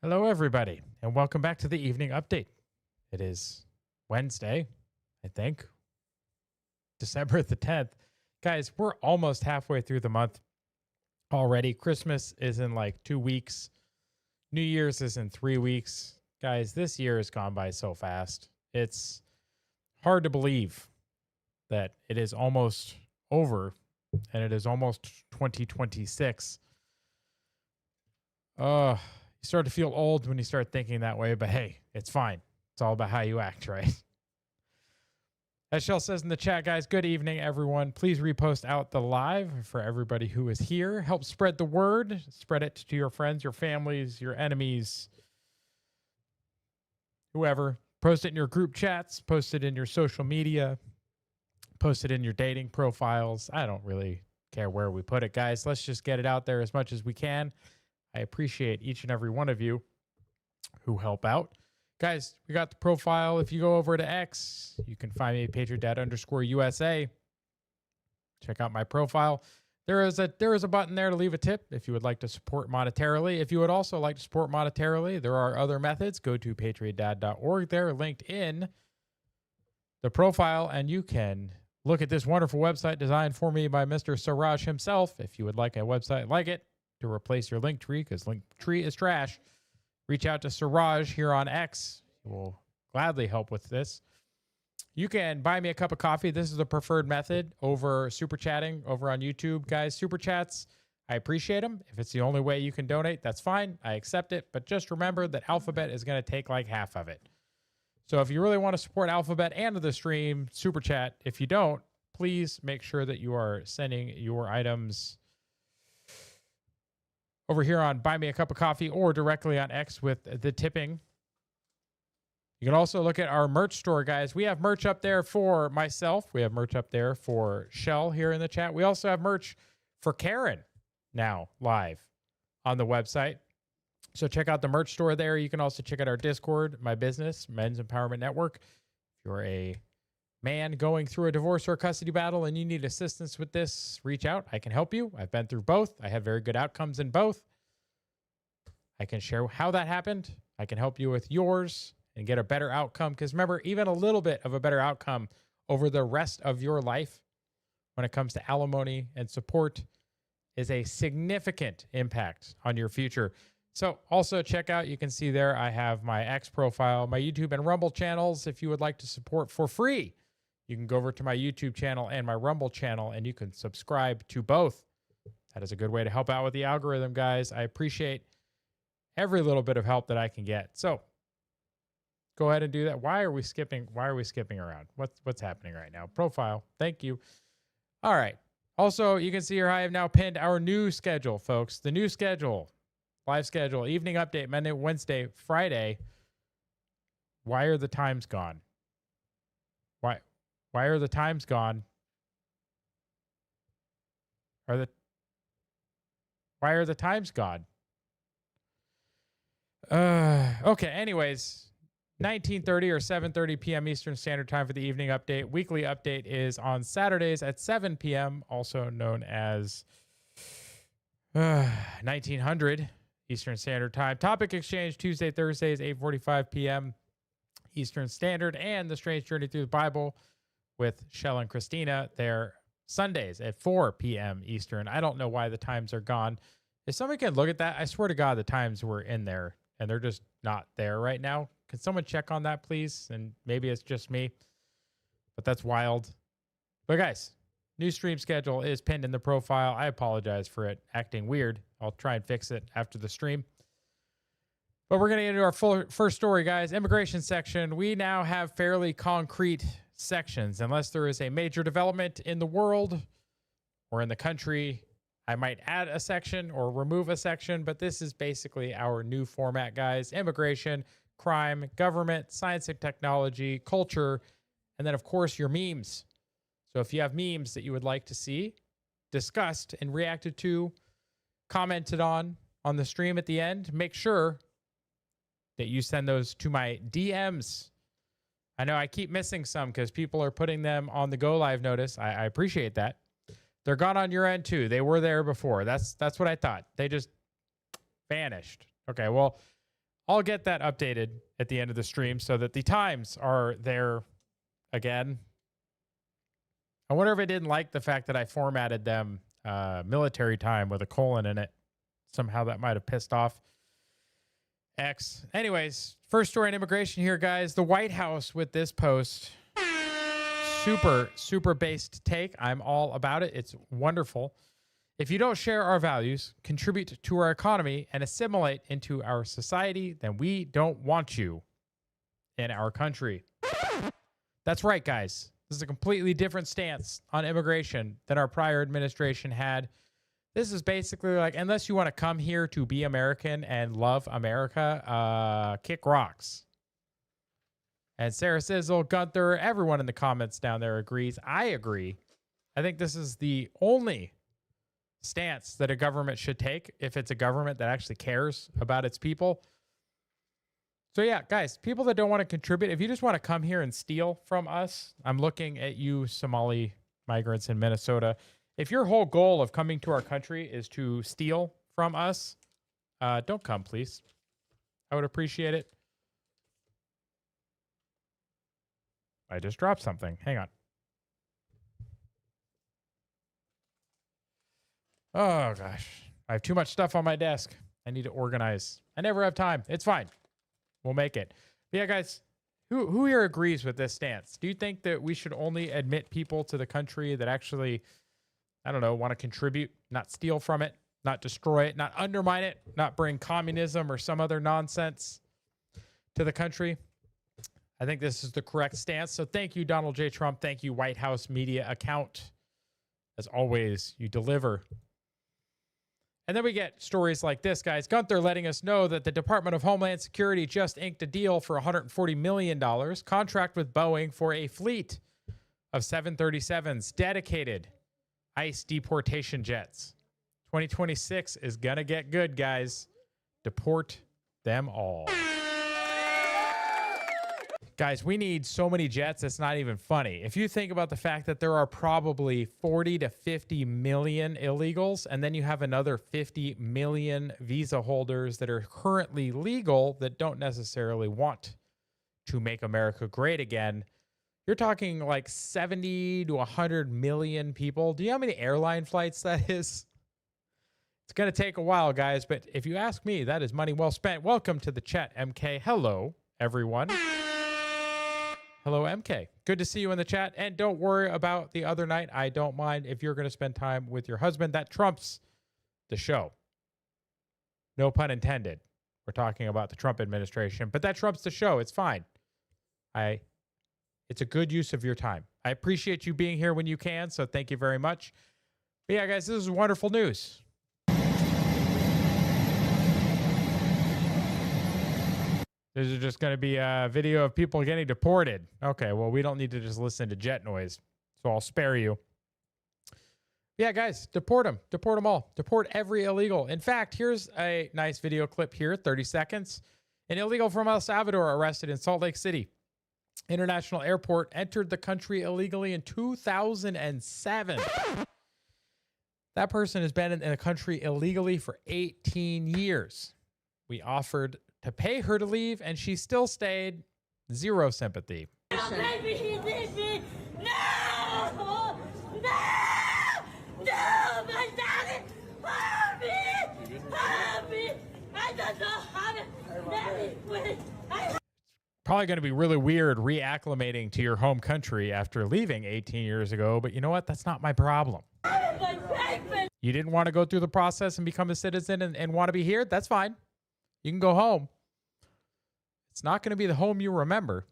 Hello, everybody, and welcome back to the evening update. It is Wednesday, I think, December the 10th. Guys, we're almost halfway through the month already. Christmas is in like 2 weeks, New Year's is in 3 weeks. Guys, this year has gone by so fast. It's hard to believe that it is almost over and it is almost 2026. You start to feel old when you start thinking that way, but hey, it's fine. It's all about how you act, right? As Shell says in the chat, guys, good evening, everyone. Please repost out the live for everybody who is here. Help spread the word. Spread it to your friends, your families, your enemies, whoever. Post it in your group chats. Post it in your social media. Post it in your dating profiles. I don't really care where we put it, guys. Let's just get it out there as much as we can. I appreciate each and every one of you who help out. Guys, we got the profile. If you go over to X, you can find me at PatriotDad_USA. Check out my profile. There is a button there to leave a tip if you would like to support monetarily. If you would also like to support monetarily, there are other methods. Go to patriotdad.org. They're linked in the profile, and you can look at this wonderful website designed for me by Mr. Siraj himself. If you would like a website like it to replace your Linktree, because Linktree is trash, reach out to Siraj here on X. He will gladly help with this. You can buy me a cup of coffee. This is the preferred method over super chatting over on YouTube. Guys, super chats, I appreciate them. If it's the only way you can donate, that's fine. I accept it. But just remember that Alphabet is going to take like half of it. So if you really want to support Alphabet and the stream, super chat. If you don't, please make sure that you are sending your items over here on Buy Me a Cup of Coffee or directly on X with the tipping. You can also look at our merch store, guys. We have merch up there for myself. We have merch up there for Shell here in the chat. We also have merch for Karen now live on the website. So check out the merch store there. You can also check out our Discord, my business, Men's Empowerment Network. If you're a man going through a divorce or a custody battle and you need assistance with this, reach out. I can help you. I've been through both. I have very good outcomes in both. I can share how that happened. I can help you with yours and get a better outcome. Because remember, even a little bit of a better outcome over the rest of your life when it comes to alimony and support is a significant impact on your future. So also check out, you can see there, I have my X profile, my YouTube and Rumble channels. If you would like to support for free, you can go over to my YouTube channel and my Rumble channel, and you can subscribe to both. That is a good way to help out with the algorithm, guys. I appreciate every little bit of help that I can get. So go ahead and do that. Why are we skipping around? What's happening right now? Profile. Thank you. All right. Also, you can see here I have now pinned our new schedule, folks. The new schedule, live schedule, evening update, Monday, Wednesday, Friday. Why are the times gone? Why are the times gone? Why are the times gone? Okay, anyways, 19:30 or 7:30 p.m. Eastern Standard Time for the evening update. Weekly update is on Saturdays at 7 p.m., also known as 1900 Eastern Standard Time. Topic exchange Tuesday, Thursdays, 8:45 p.m. Eastern Standard, and the Strange Journey Through the Bible with Shell and Christina. They're Sundays at 4 p.m. Eastern. I don't know why the times are gone. If somebody can look at that, I swear to God, the times were in there and they're just not there right now. Can someone check on that, please? And maybe it's just me, but that's wild. But guys, new stream schedule is pinned in the profile. I apologize for it acting weird. I'll try and fix it after the stream. But we're going to get into our first story, guys. Immigration section. We now have fairly concrete sections. Unless there is a major development in the world or in the country, I might add a section or remove a section. But this is basically our new format, guys. Immigration, crime, government, science and technology, culture, and then, of course, your memes. So if you have memes that you would like to see discussed and reacted to, commented on the stream at the end, make sure that you send those to my DMs. I know I keep missing some because people are putting them on the Go Live notice. I appreciate that. They're gone on your end too. They were there before. That's what I thought. They just vanished. Okay, well, I'll get that updated at the end of the stream so that the times are there again. I wonder if I didn't like the fact that I formatted them military time with a colon in it. Somehow that might have pissed off X. Anyways, first story on immigration here, guys. The White House with this post. Super based take. I'm all about it. It's wonderful. If you don't share our values, contribute to our economy, and assimilate into our society, then we don't want you in our country. That's right, guys. This is a completely different stance on immigration than our prior administration had. This is basically like, unless you want to come here to be American and love America, kick rocks. And Sarah Sizzle, Gunther, everyone in the comments down there agrees. I agree. I think this is the only stance that a government should take if it's a government that actually cares about its people. So yeah, guys, people that don't want to contribute, if you just want to come here and steal from us, I'm looking at you Somali migrants in Minnesota. If your whole goal of coming to our country is to steal from us, don't come, please. I would appreciate it. I just dropped something. Hang on. Oh, gosh. I have too much stuff on my desk. I need to organize. I never have time. It's fine. We'll make it. But yeah, guys, who here agrees with this stance? Do you think that we should only admit people to the country that actually, I don't know, want to contribute, not steal from it, not destroy it, not undermine it, not bring communism or some other nonsense to the country? I think this is the correct stance. So thank you, Donald J. Trump. Thank you, White House media account. As always, you deliver. And then we get stories like this, guys. Gunther letting us know that the Department of Homeland Security just inked a deal for $140 million contract with Boeing for a fleet of 737s, dedicated ICE deportation jets. 2026 is going to get good, guys. Deport them all. Guys, we need so many jets, it's not even funny. If you think about the fact that there are probably 40 to 50 million illegals, and then you have another 50 million visa holders that are currently legal that don't necessarily want to make America great again, you're talking like 70 to 100 million people. Do you know how many airline flights that is? It's going to take a while, guys, but if you ask me, that is money well spent. Welcome to the chat, MK. Hello, everyone. Hello, MK. Good to see you in the chat. And don't worry about the other night. I don't mind if you're going to spend time with your husband. That trumps the show. No pun intended. We're talking about the Trump administration, but that trumps the show. It's fine. It's a good use of your time. I appreciate you being here when you can, so thank you very much. But yeah, guys, this is wonderful news. This is just going to be a video of people getting deported. Okay, well, we don't need to just listen to jet noise, so I'll spare you. Yeah, guys, deport them. Deport them all. Deport every illegal. In fact, here's a nice video clip here, 30 seconds. An illegal from El Salvador arrested in Salt Lake City International Airport entered the country illegally in 2007. That person has been in the country illegally for 18 years. We offered to pay her to leave, and she still stayed. Zero sympathy. No! Baby, he did me! No! No! No! My daddy! Help me! Help me! I don't know how to... Daddy, wait! Probably going to be really weird reacclimating to your home country after leaving 18 years ago, but you know what? That's not my problem. You didn't want to go through the process and become a citizen and want to be here? That's fine. You can go home. It's not going to be the home you remember.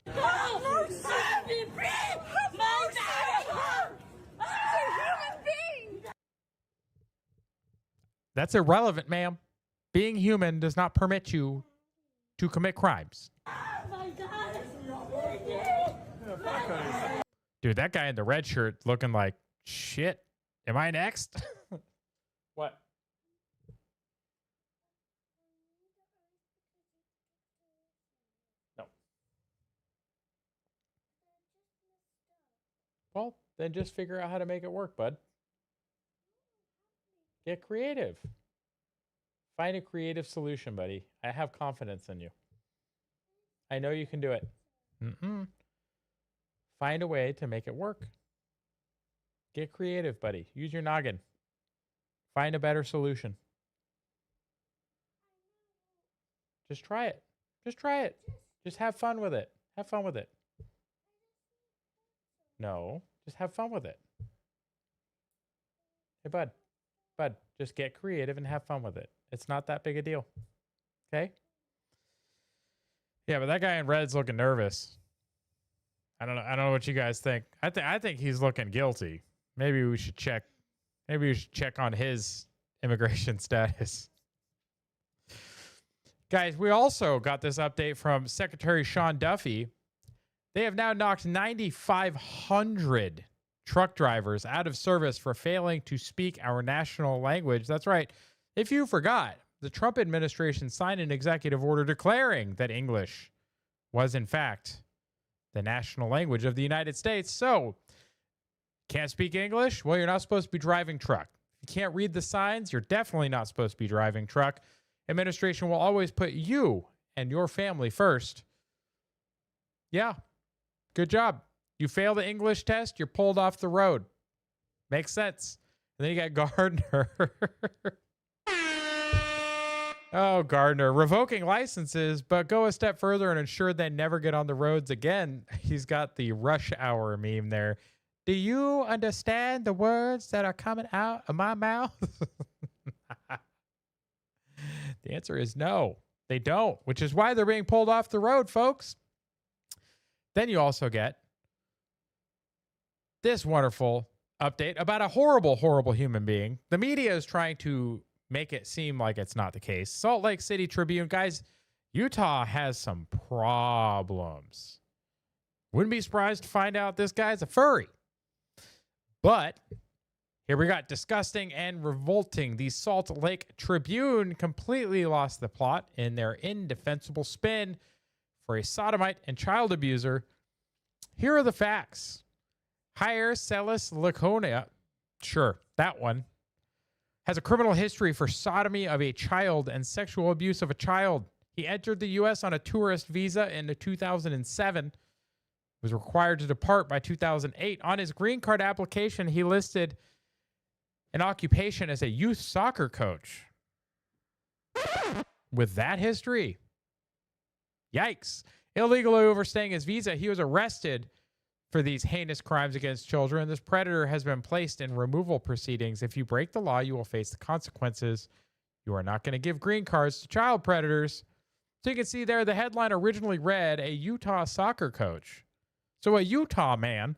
That's irrelevant, ma'am. Being human does not permit you to commit crimes. Dude, that guy in the red shirt looking like, shit, am I next? What? No. Well, then just figure out how to make it work, bud. Get creative. Find a creative solution, buddy. I have confidence in you. I know you can do it. Find a way to make it work. Get creative, buddy. Use your noggin. Find a better solution. Just try it. Just try it. Just have fun with it. Have fun with it. No, just have fun with it. Hey, bud. Bud, just get creative and have fun with it. It's not that big a deal. Okay? Yeah, but that guy in red's looking nervous. I don't know what you guys think. I think he's looking guilty. Maybe we should check. Maybe we should check on his immigration status. Guys, we also got this update from Secretary Sean Duffy. They have now knocked 9,500 truck drivers out of service for failing to speak our national language. That's right. If you forgot, the Trump administration signed an executive order declaring that English was, in fact, the national language of the United States. So, can't speak English? Well, you're not supposed to be driving truck. If you can't read the signs, you're definitely not supposed to be driving truck. Administration will always put you and your family first. Yeah, good job. You fail the English test, you're pulled off the road. Makes sense. And then you got Gardner. Oh, Gardner. Revoking licenses, but go a step further and ensure they never get on the roads again. He's got the rush hour meme there. Do you understand the words that are coming out of my mouth? The answer is no, they don't, which is why they're being pulled off the road, folks. Then you also get this wonderful update about a horrible, horrible human being. The media is trying to make it seem like it's not the case. Salt Lake City Tribune, guys, Utah has some problems. Wouldn't be surprised to find out this guy's a furry. But here we got disgusting and revolting. The Salt Lake Tribune completely lost the plot in their indefensible spin for a sodomite and child abuser. Here are the facts. Hiercelis Laconia, sure, that one, has a criminal history for sodomy of a child and sexual abuse of a child. He entered the U.S. on a tourist visa in 2007. Was required to depart by 2008. On his green card application, he listed an occupation as a youth soccer coach. With that history, yikes. Illegally overstaying his visa, he was arrested for these heinous crimes against children. This predator has been placed in removal proceedings. If you break the law, you will face the consequences. You are not going to give green cards to child predators. So you can see there, the headline originally read, a Utah soccer coach. So a Utah man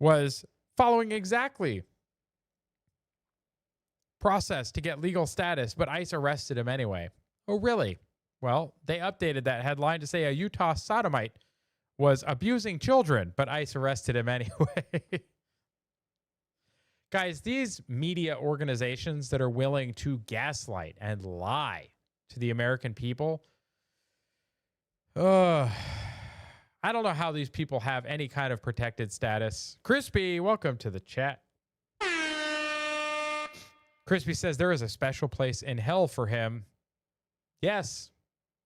was following exactly process to get legal status, but ICE arrested him anyway. Oh, really? Well, they updated that headline to say a Utah sodomite was abusing children, but ICE arrested him anyway. Guys, these media organizations that are willing to gaslight and lie to the American people, I don't know how these people have any kind of protected status. Crispy, welcome to the chat. Crispy says there is a special place in hell for him. Yes,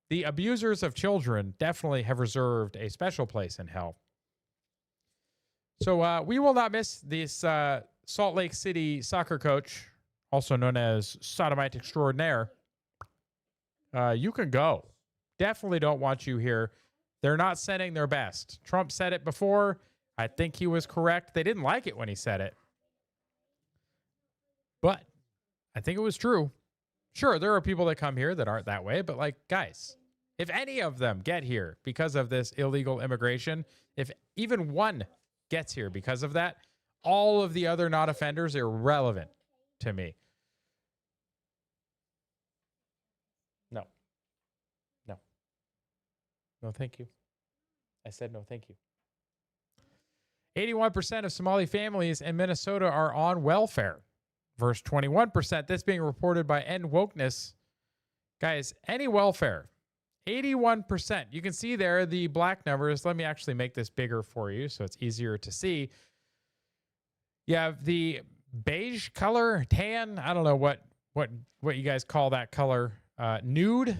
the abusers of children definitely have reserved a special place in hell. So we will not miss this Salt Lake City soccer coach, also known as sodomite extraordinaire. You can go. Definitely don't want you here. They're not sending their best. Trump said it before. I think he was correct. They didn't like it when he said it. But I think it was true. Sure, there are people that come here that aren't that way, but like, guys, if any of them get here because of this illegal immigration, if even one gets here because of that, all of the other not offenders are irrelevant to me. No. No. No, thank you. I said no, thank you. 81% of Somali families in Minnesota are on welfare. Verse 21%, this being reported by End Wokeness. Guys, any welfare, 81%. You can see there the black numbers. Let me actually make this bigger for you so it's easier to see. You have the beige color, tan. I don't know what you guys call that color. Nude.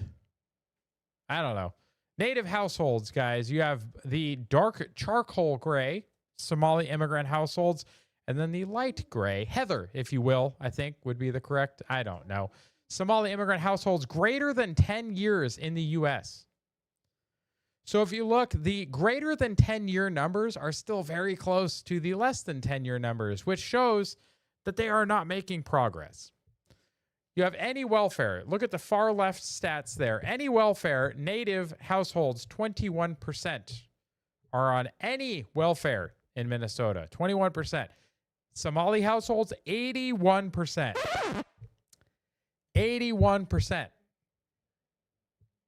I don't know. Native households, guys. You have the dark charcoal gray Somali immigrant households, and then the light gray, heather, if you will, I think would be the correct, I don't know. Somali immigrant households greater than 10 years in the U.S. So if you look, the greater than 10-year numbers are still very close to the less than 10-year numbers, which shows that they are not making progress. You have any welfare. Look at the far left stats there. Any welfare, native households, 21% are on any welfare in Minnesota. 21%. Somali households, 81%. 81%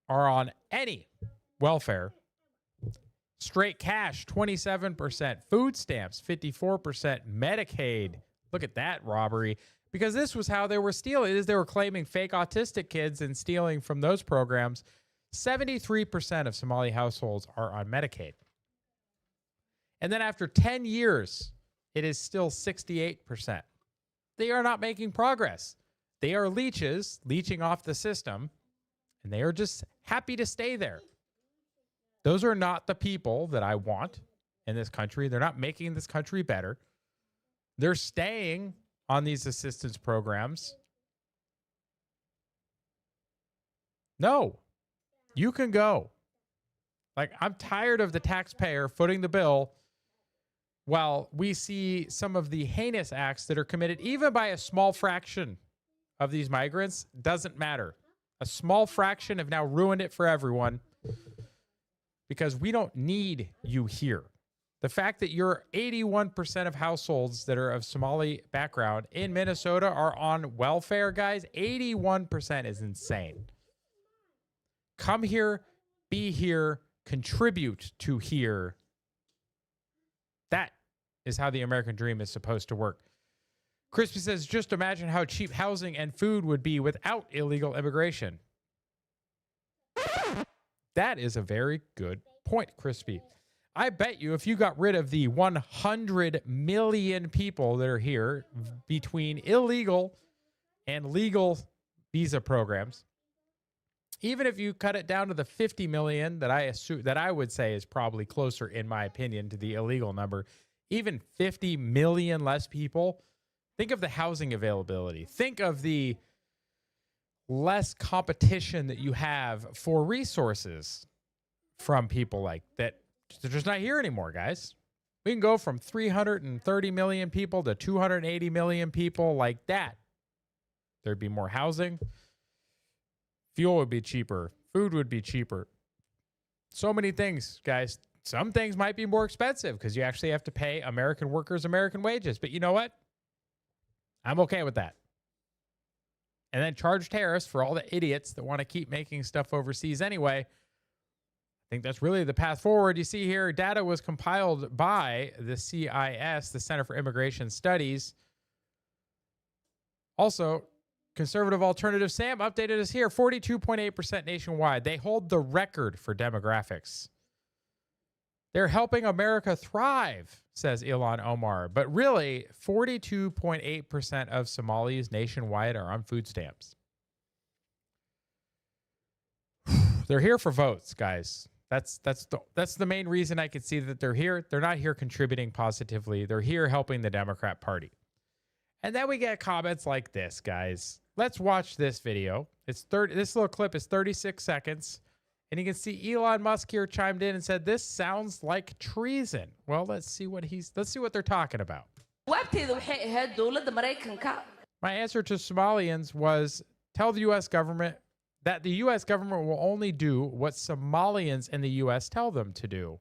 are on any welfare. Straight cash, 27%. Food stamps, 54%. Medicaid. Look at that robbery. Because this was how they were stealing. Is they were claiming fake autistic kids and stealing from those programs. 73% of Somali households are on Medicaid. And then after 10 years, it is still 68%. They are not making progress. They are leeches, leeching off the system, and they are just happy to stay there. Those are not the people that I want in this country. They're not making this country better. They're staying on these assistance programs. No, you can go. Like, I'm tired of the taxpayer footing the bill while we see some of the heinous acts that are committed, even by a small fraction of these migrants. Doesn't matter. A small fraction have now ruined it for everyone because we don't need you here. The fact that you're 81% of households that are of Somali background in Minnesota are on welfare, guys, 81% is insane. Come here, be here, contribute to here. That is how the American dream is supposed to work. Crispy says, just imagine how cheap housing and food would be without illegal immigration. That is a very good point, Crispy. I bet you if you got rid of the 100 million people that are here between illegal and legal visa programs, even if you cut it down to the 50 million that I assume that I would say is probably closer, in my opinion, to the illegal number, even 50 million less people, think of the housing availability. Think of the less competition that you have for resources from people like that. They're just not here anymore, guys. We can go from 330 million people to 280 million people like that. There'd be more housing. Fuel would be cheaper. Food would be cheaper. So many things, guys. Some things might be more expensive because you actually have to pay American workers American wages. But you know what? I'm okay with that. And then charge tariffs for all the idiots that want to keep making stuff overseas anyway. I think that's really the path forward. You see here, data was compiled by the CIS, the Center for Immigration Studies. Also, Conservative Alternative Sam updated us here, 42.8% nationwide. They hold the record for demographics. They're helping America thrive, says Ilhan Omar. But really, 42.8% of Somalis nationwide are on food stamps. They're here for votes, guys. That's the main reason I could see that they're here. They're not here contributing positively. They're here helping the Democrat Party. And then we get comments like this, guys. Let's watch this video. This little clip is 36 seconds. And you can see Elon Musk here chimed in and said, this sounds like treason. Well, let's see what they're talking about. My answer to Somalians was, tell the U.S. government that the U.S. government will only do what Somalians in the U.S. tell them to do.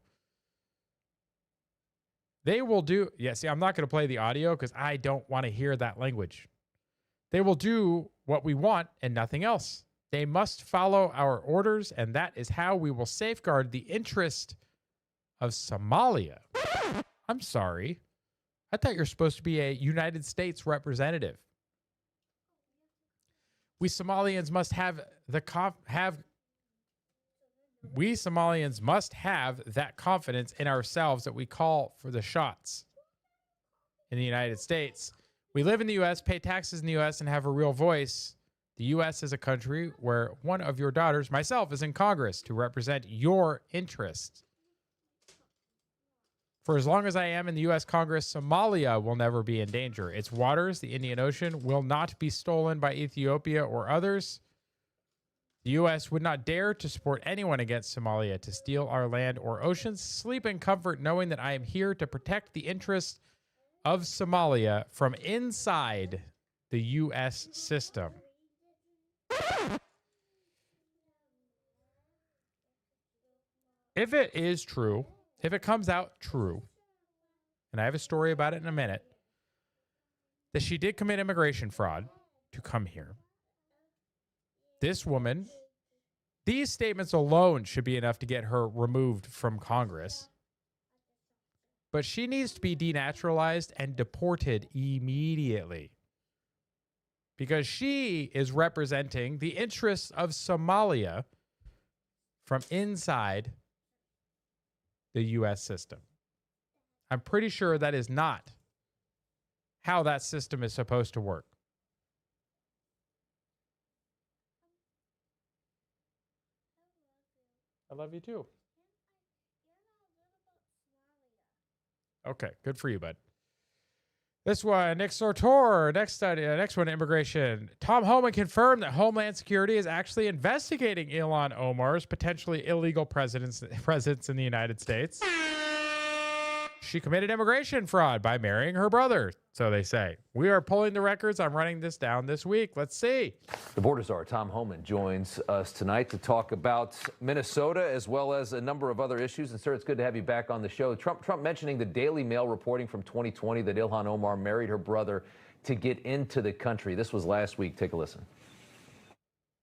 They will do, yeah, see, I'm not going to play the audio because I don't want to hear that language. They will do what we want and nothing else. They must follow our orders, and that is how we will safeguard the interest of Somalia. I'm sorry. I thought you're supposed to be a United States representative. We Somalians must have that confidence in ourselves that we call for the shots in the United States. We live in the U.S., pay taxes in the U.S., and have a real voice. The U.S. is a country where one of your daughters, myself, is in Congress to represent your interests. For as long as I am in the U.S. Congress, Somalia will never be in danger. Its waters, the Indian Ocean, will not be stolen by Ethiopia or others. The U.S. would not dare to support anyone against Somalia to steal our land or oceans. Sleep in comfort knowing that I am here to protect the interests of Somalia from inside the U.S. system. If it is true, if it comes out true, and I have a story about it in a minute, that she did commit immigration fraud to come here, this woman, these statements alone should be enough to get her removed from Congress. But she needs to be denaturalized and deported immediately because she is representing the interests of Somalia from inside the U.S. system. I'm pretty sure that is not how that system is supposed to work. I love you too. Okay, good for you, bud. This one, Nick Sortor, next one, immigration. Tom Homan confirmed that Homeland Security is actually investigating Ilhan Omar's potentially illegal presence in the United States. She committed immigration fraud by marrying her brother, so they say. We are pulling the records. I'm running this down this week. Let's see. The border czar, Tom Homan, joins us tonight to talk about Minnesota as well as a number of other issues. And, sir, it's good to have you back on the show. Trump mentioning the Daily Mail reporting from 2020 that Ilhan Omar married her brother to get into the country. This was last week. Take a listen.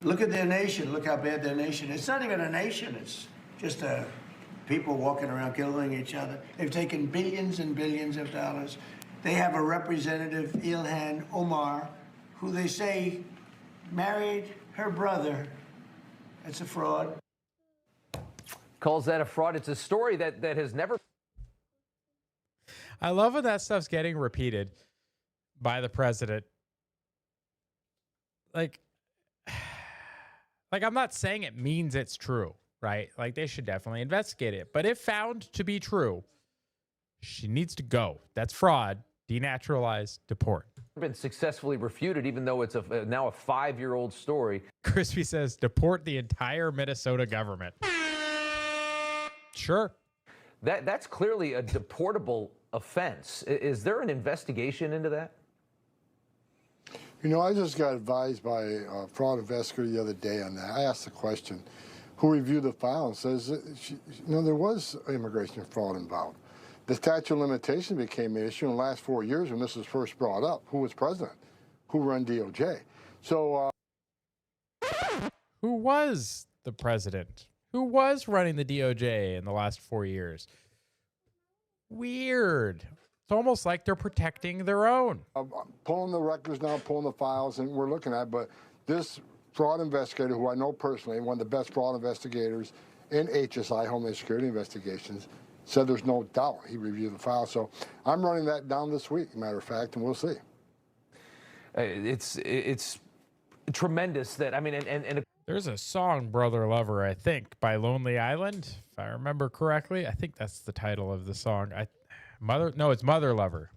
Look at their nation. Look how bad their nation is. It's not even a nation. It's just people walking around killing each other. They've taken billions and billions of dollars. They have a representative, Ilhan Omar, who they say married her brother. That's a fraud. Calls that a fraud. It's a story that has never... I love when that stuff's getting repeated by the president. Like I'm not saying it means it's true. Right? Like they should definitely investigate it. But if found to be true, she needs to go. That's fraud. Denaturalize, deport. Been successfully refuted, even though it's now a 5-year-old story. Crispy says deport the entire Minnesota government. Sure. That's clearly a deportable offense. Is there an investigation into that? You know, I just got advised by a fraud investigator the other day on that. I asked the question, who reviewed the file and says, there was immigration fraud involved. The statute of limitations became an issue in the last 4 years when this was first brought up. Who was president? Who ran DOJ? So, who was the president? Who was running the DOJ in the last 4 years? Weird. It's almost like they're protecting their own. I'm pulling the records now, pulling the files, and we're looking at, but this fraud investigator, who I know personally, one of the best fraud investigators in HSI, Homeland Security Investigations, said there's no doubt he reviewed the file. So I'm running that down this week, matter of fact, and we'll see. It's tremendous that, I mean, and there's a song, Brother Lover, I think, by Lonely Island, if I remember correctly. I think that's the title of the song. It's Mother Lover.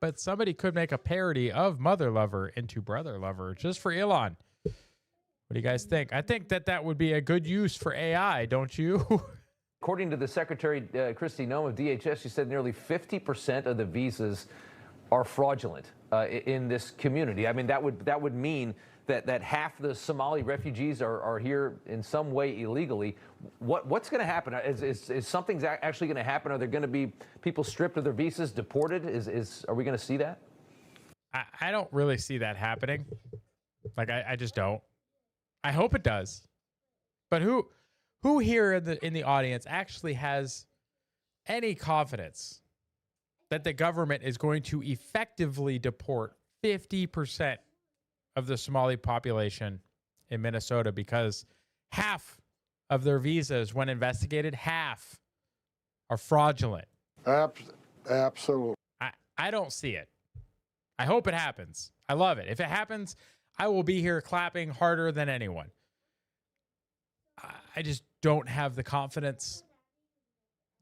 But somebody could make a parody of Mother Lover into Brother Lover just for Elon. What do you guys think? I think that would be a good use for AI, don't you? according to the Secretary, Kristi Noem of DHS, she said nearly 50% of the visas are fraudulent in this community. I mean, that would mean that half the Somali refugees are here in some way illegally. What's going to happen? Is something actually going to happen? Are there going to be people stripped of their visas, deported? Are we going to see that? I don't really see that happening. Like, I just don't. I hope it does. But who here in the audience actually has any confidence that the government is going to effectively deport 50% of the Somali population in Minnesota, because half of their visas, when investigated, half are fraudulent? Absolutely. I don't see it. I hope it happens. I love it. If it happens, I will be here clapping harder than anyone. I just don't have the confidence.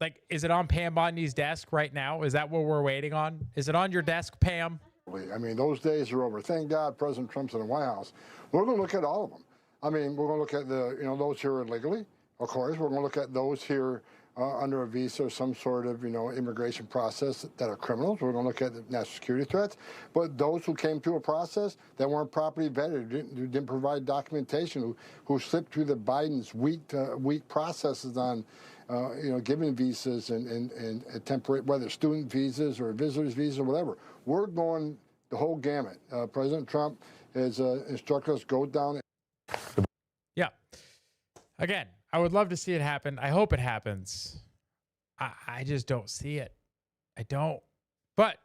Like, is it on Pam Bondi's desk right now? Is that what we're waiting on? Is it on your desk, Pam? I mean, those days are over. Thank God President Trump's in the White House. We're going to look at all of them. I mean, we're going to look at those here illegally, of course. We're going to look at those here under a visa or some sort of, immigration process that are criminals. We're going to look at the national security threats. But those who came through a process that weren't properly vetted, who didn't provide documentation, who slipped through the Biden's weak processes on, giving visas and temporary, whether student visas or visitors visas or whatever. We're going the whole gamut. President Trump has instructed us go down. Yeah. Again, I would love to see it happen. I hope it happens. I just don't see it. I don't. But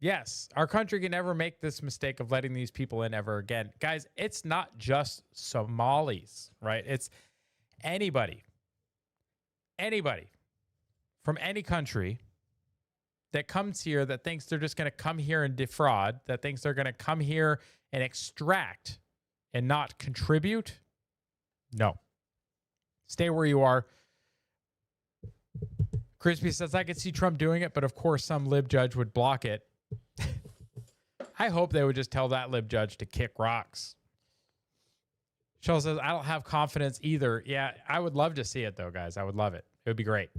yes, our country can never make this mistake of letting these people in ever again. Guys, it's not just Somalis, right? It's anybody from any country that comes here that thinks they're just going to come here and defraud, that thinks they're going to come here and extract and not contribute. No. Stay where you are. Crispy says, I could see Trump doing it, but of course some lib judge would block it. I hope they would just tell that lib judge to kick rocks. Shell says, I don't have confidence either. Yeah, I would love to see it, though, guys. I would love it. It would be great.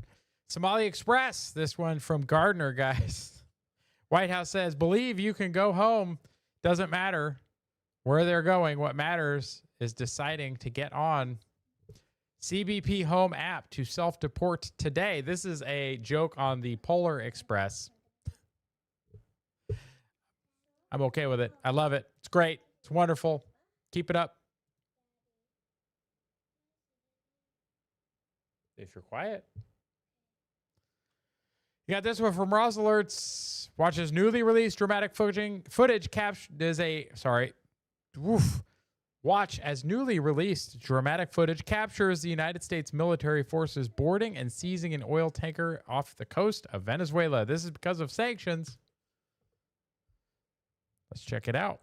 Somali Express, this one from Gardner, guys. White House says, believe you can go home. Doesn't matter where they're going. What matters is deciding to get on CBP Home app to self-deport today. This is a joke on the Polar Express. I'm okay with it. I love it. It's great. It's wonderful. Keep it up. If you're quiet. You got this one from Ross Alerts. Watches newly released dramatic footage captured as Watch as newly released dramatic footage captures the United States military forces boarding and seizing an oil tanker off the coast of Venezuela. This is because of sanctions. Let's check it out.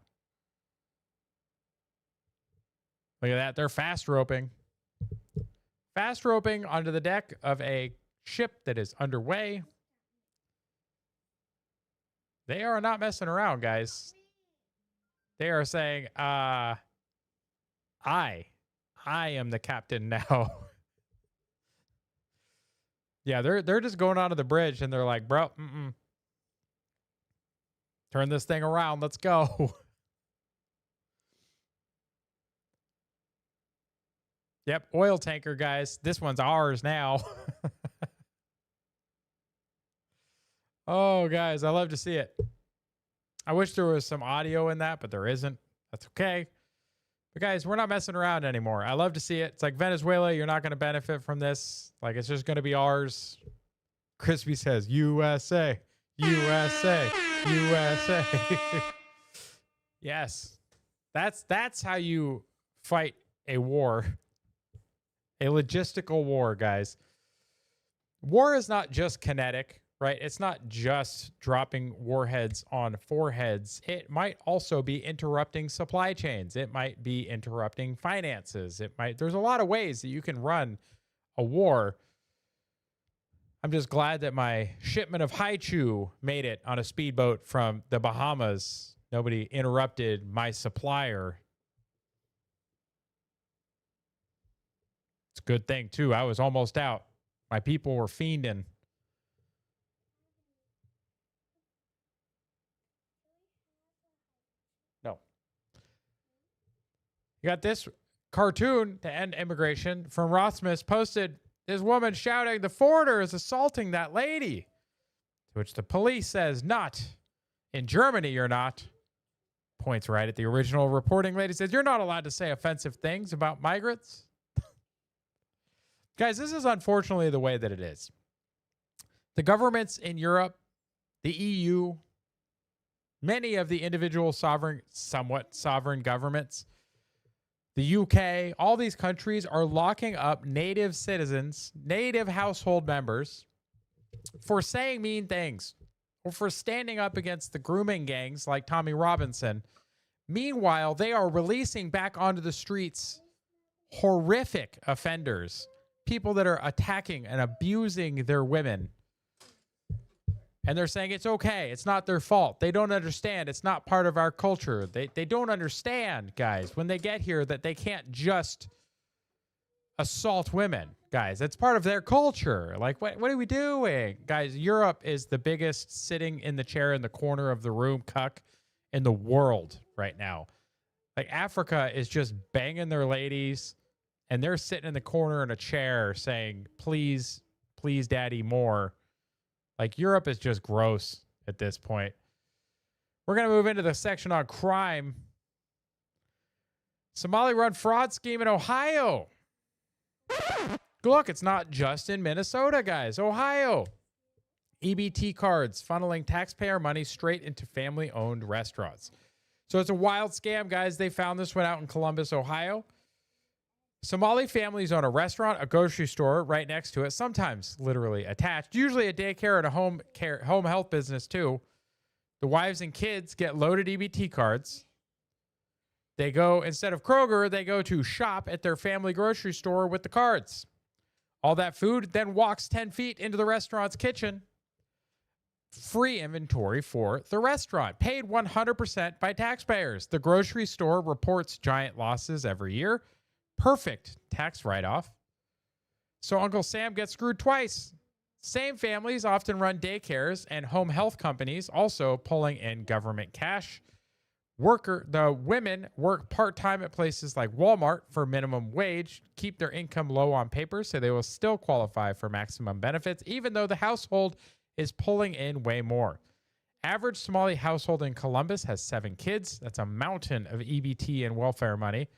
Look at that. They're fast roping. Fast roping onto the deck of a ship that is underway. They are not messing around, guys. They are saying, I am the captain now. Yeah, they're just going onto the bridge and they're like, bro, turn this thing around. Let's go. Yep, oil tanker, guys. This one's ours now. Oh, guys, I love to see it. I wish there was some audio in that, but there isn't. That's okay. But guys, we're not messing around anymore. I love to see it. It's like Venezuela. You're not going to benefit from this. Like, it's just going to be ours. Crispy says, USA, USA, USA. Yes. That's how you fight a war. A logistical war, guys. War is not just kinetic, right? It's not just dropping warheads on foreheads. It might also be interrupting supply chains. It might be interrupting finances. There's a lot of ways that you can run a war. I'm just glad that my shipment of haichu made it on a speedboat from the Bahamas. Nobody interrupted my supplier. It's a good thing, too. I was almost out. My people were fiending. No. You got this cartoon to end immigration from Rothsmith posted this woman shouting, the foreigner is assaulting that lady. To which the police says, not. In Germany, you're not. Points right at the original reporting lady. Says, you're not allowed to say offensive things about migrants. Guys, this is unfortunately the way that it is. The governments in Europe, the EU, many of the individual somewhat sovereign governments, the UK, all these countries are locking up native citizens, native household members for saying mean things or for standing up against the grooming gangs like Tommy Robinson Meanwhile, they are releasing back onto the streets horrific offenders, people that are attacking and abusing their women. And they're saying it's okay. It's not their fault. They don't understand. It's not part of our culture. They don't understand, guys, when they get here that they can't just assault women, guys. That's part of their culture. Like, what are we doing? Guys, Europe is the biggest sitting in the chair in the corner of the room cuck in the world right now. Like, Africa is just banging their ladies, and they're sitting in the corner in a chair saying, please, please, daddy, more. Like, Europe is just gross at this point. We're going to move into the section on crime. Somali-run fraud scheme in Ohio. Look, it's not just in Minnesota, guys. Ohio. EBT cards funneling taxpayer money straight into family-owned restaurants. So it's a wild scam, guys. They found this one out in Columbus, Ohio. Somali families own a restaurant, a grocery store right next to it, sometimes literally attached, usually a daycare and a home health business too. The wives and kids get loaded EBT cards. They go, instead of Kroger, they go to shop at their family grocery store with the cards. All that food then walks 10 feet into the restaurant's kitchen. Free inventory for the restaurant, paid 100% by taxpayers. The grocery store reports giant losses every year. Perfect tax write-off. So Uncle Sam gets screwed twice. Same families often run daycares and home health companies, also pulling in government cash. The women work part-time at places like Walmart for minimum wage, keep their income low on paper so they will still qualify for maximum benefits, even though the household is pulling in way more. Average Somali household in Columbus has 7 kids. That's a mountain of EBT and welfare money.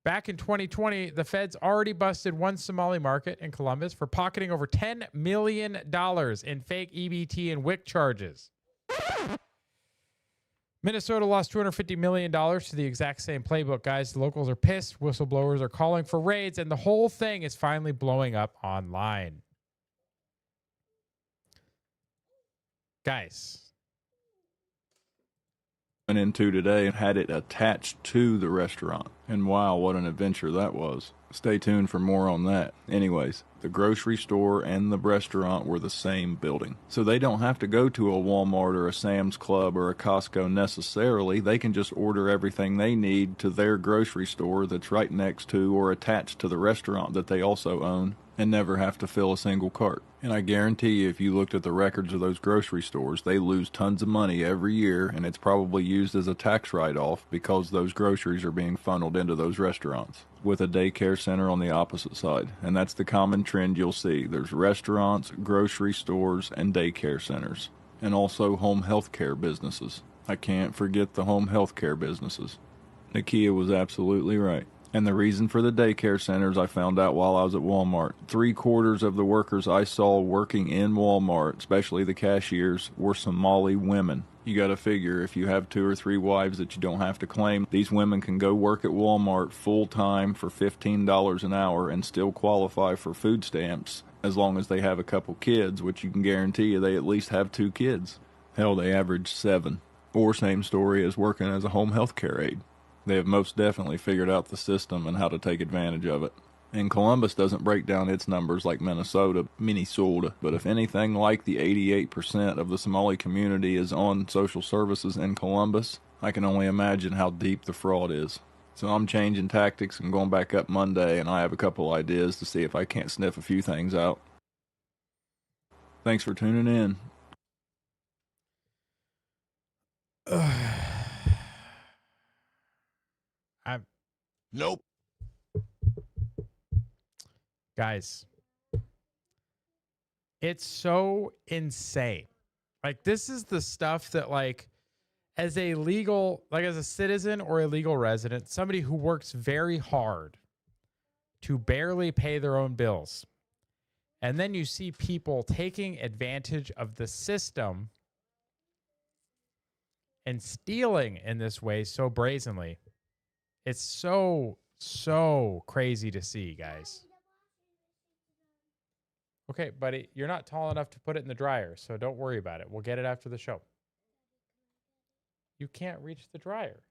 Back in 2020, the feds already busted one Somali market in Columbus for pocketing over $10 million in fake EBT and WIC charges. Minnesota lost $250 million to the exact same playbook, guys. The locals are pissed. Whistleblowers are calling for raids, and the whole thing is finally blowing up online. Guys. Went into today and had it attached to the restaurant. And wow, what an adventure that was. Stay tuned for more on that. Anyways, the grocery store and the restaurant were the same building. So they don't have to go to a Walmart or a Sam's Club or a Costco necessarily. They can just order everything they need to their grocery store that's right next to or attached to the restaurant that they also own, and never have to fill a single cart. And I guarantee you, if you looked at the records of those grocery stores, they lose tons of money every year, and it's probably used as a tax write-off because those groceries are being funneled into those restaurants, with a daycare center on the opposite side. And that's the common trend you'll see. There's restaurants, grocery stores, and daycare centers, and also home health care businesses. I can't forget the home health care businesses. Nakia was absolutely right. And the reason for the daycare centers I found out while I was at Walmart. 3/4 of the workers I saw working in Walmart, especially the cashiers, were Somali women. You got to figure if you have 2 or 3 wives that you don't have to claim, these women can go work at Walmart full time for $15 an hour and still qualify for food stamps as long as they have a couple kids, which you can guarantee you they at least have 2 kids. Hell, they average 7. Or same story as working as a home health care aide. They have most definitely figured out the system and how to take advantage of it. And Columbus doesn't break down its numbers like Minnesota, but if anything like the 88% of the Somali community is on social services in Columbus, I can only imagine how deep the fraud is. So I'm changing tactics and going back up Monday, and I have a couple ideas to see if I can't sniff a few things out. Thanks for tuning in. Nope. Guys, it's so insane. Like, this is the stuff that, like, as a citizen or a legal resident, somebody who works very hard to barely pay their own bills, and then you see people taking advantage of the system and stealing in this way so brazenly. It's so crazy to see, guys. Okay, buddy, you're not tall enough to put it in the dryer, so don't worry about it. We'll get it after the show. You can't reach the dryer.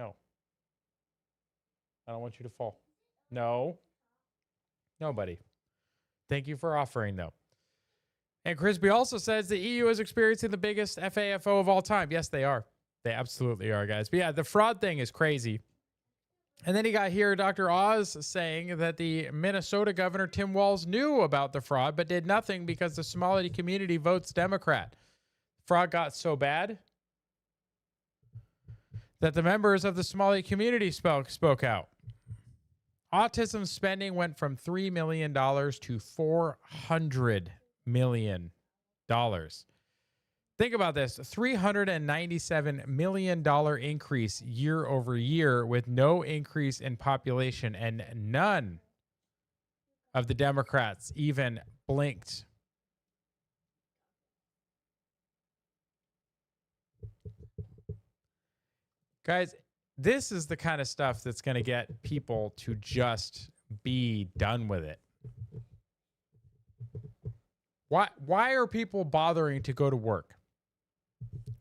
No. I don't want you to fall. No. Nobody. Thank you for offering, though. And Crispy also says the EU is experiencing the biggest FAFO of all time. Yes, they are. They absolutely are, guys. But yeah, the fraud thing is crazy. And then you got here Dr. Oz saying that the Minnesota governor, Tim Walz, knew about the fraud, but did nothing because the Somali community votes Democrat. Fraud got so bad that the members of the Somali community spoke out. Autism spending went from $3 million to $400 million. Think about this, $397 million increase year over year with no increase in population, and none of the Democrats even blinked. Guys, this is the kind of stuff that's going to get people to just be done with it. Why are people bothering to go to work?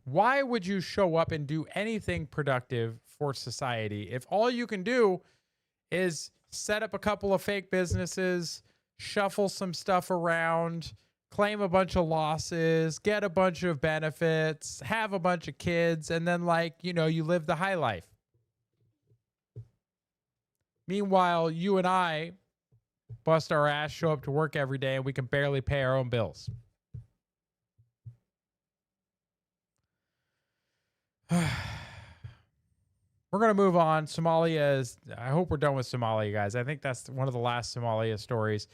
Why would you show up and do anything productive for society if all you can do is set up a couple of fake businesses, shuffle some stuff around, claim a bunch of losses, get a bunch of benefits, have a bunch of kids, and then, you live the high life? Meanwhile, you and I bust our ass, show up to work every day, and we can barely pay our own bills. We're going to move on. Somalia is, I hope we're done with Somalia, guys. I think that's one of the last Somalia stories.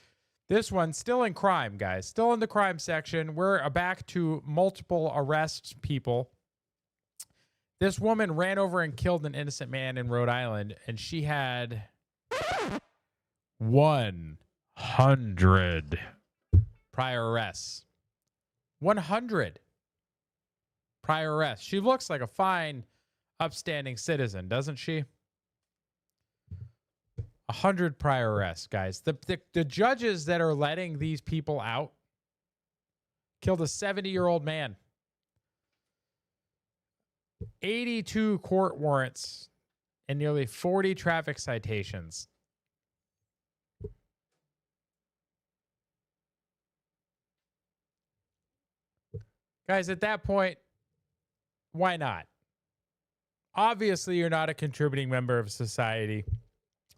This one, still in crime, guys. Still in the crime section. We're back to multiple arrests, people. This woman ran over and killed an innocent man in Rhode Island, and she had 100 prior arrests. 100 prior arrests. She looks like a fine, upstanding citizen, doesn't she? 100 prior arrests, guys. The judges that are letting these people out killed a 70-year-old man. 82 court warrants and nearly 40 traffic citations. Guys, at that point, why not? Obviously, you're not a contributing member of society.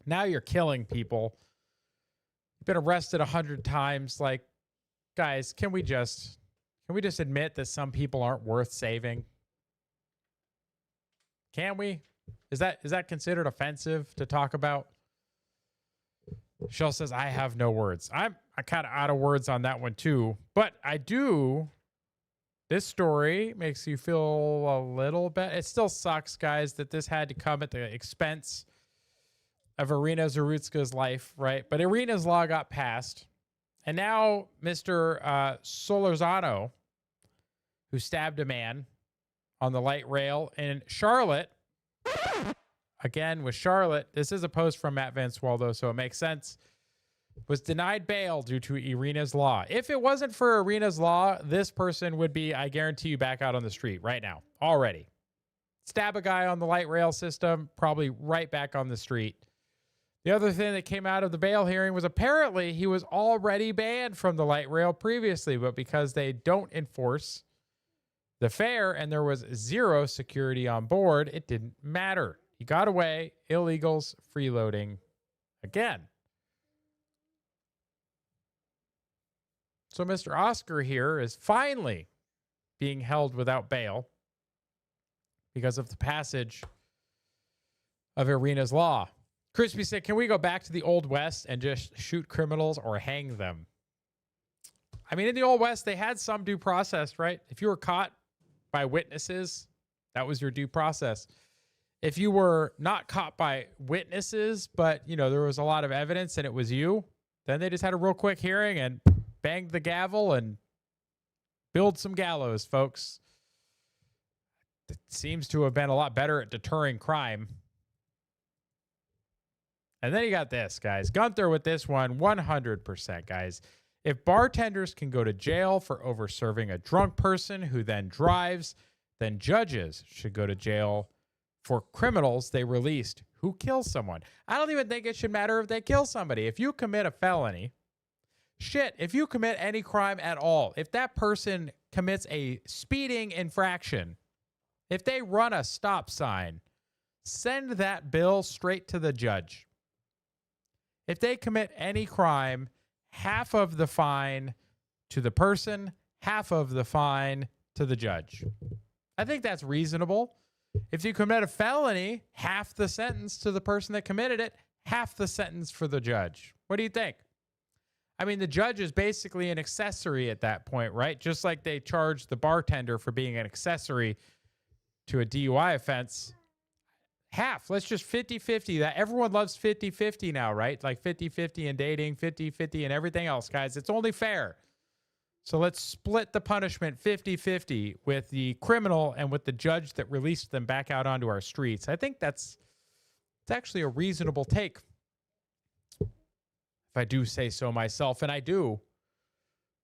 Now you're killing people. You've been arrested 100 times. Guys, can we just admit that some people aren't worth saving? Can we? Is that considered offensive to talk about? Shell says, I have no words. I'm kind of out of words on that one too. But I do. This story makes you feel a little bit. It still sucks, guys, that this had to come at the expense of Irina Zarutska's life, right? But Irina's law got passed. And now Mr. Solorzano, who stabbed a man on the light rail in Charlotte, again with Charlotte, this is a post from Matt Van Swaldo, so it makes sense, was denied bail due to Irina's law. If it wasn't for Irina's law, this person would be, I guarantee you, back out on the street right now, already. Stab a guy on the light rail system, probably right back on the street. The other thing that came out of the bail hearing was apparently he was already banned from the light rail previously, but because they don't enforce the fare and there was zero security on board, it didn't matter. He got away, illegals, freeloading again. So Mr. Oscar here is finally being held without bail because of the passage of Irina's law. Crispy said, can we go back to the Old West and just shoot criminals or hang them? I mean, in the Old West, they had some due process, right? If you were caught by witnesses, that was your due process. If you were not caught by witnesses, but, there was a lot of evidence and it was you, then they just had a real quick hearing and banged the gavel and build some gallows, folks. It seems to have been a lot better at deterring crime. And then you got this, guys. Gunther with this one, 100%, guys. If bartenders can go to jail for over-serving a drunk person who then drives, then judges should go to jail for criminals they released who kill someone. I don't even think it should matter if they kill somebody. If you commit a felony, if you commit any crime at all, if that person commits a speeding infraction, if they run a stop sign, send that bill straight to the judge. If they commit any crime, half of the fine to the person, half of the fine to the judge. I think that's reasonable. If you commit a felony, half the sentence to the person that committed it, half the sentence for the judge. What do you think? I mean, the judge is basically an accessory at that point, right? Just like they charge the bartender for being an accessory to a DUI offense. Half. Let's just 50-50. That everyone loves 50-50 now, right? Like 50-50 in dating, 50-50 and everything else, guys. It's only fair. So let's split the punishment 50-50 with the criminal and with the judge that released them back out onto our streets. I think it's actually a reasonable take. If I do say so myself, and I do.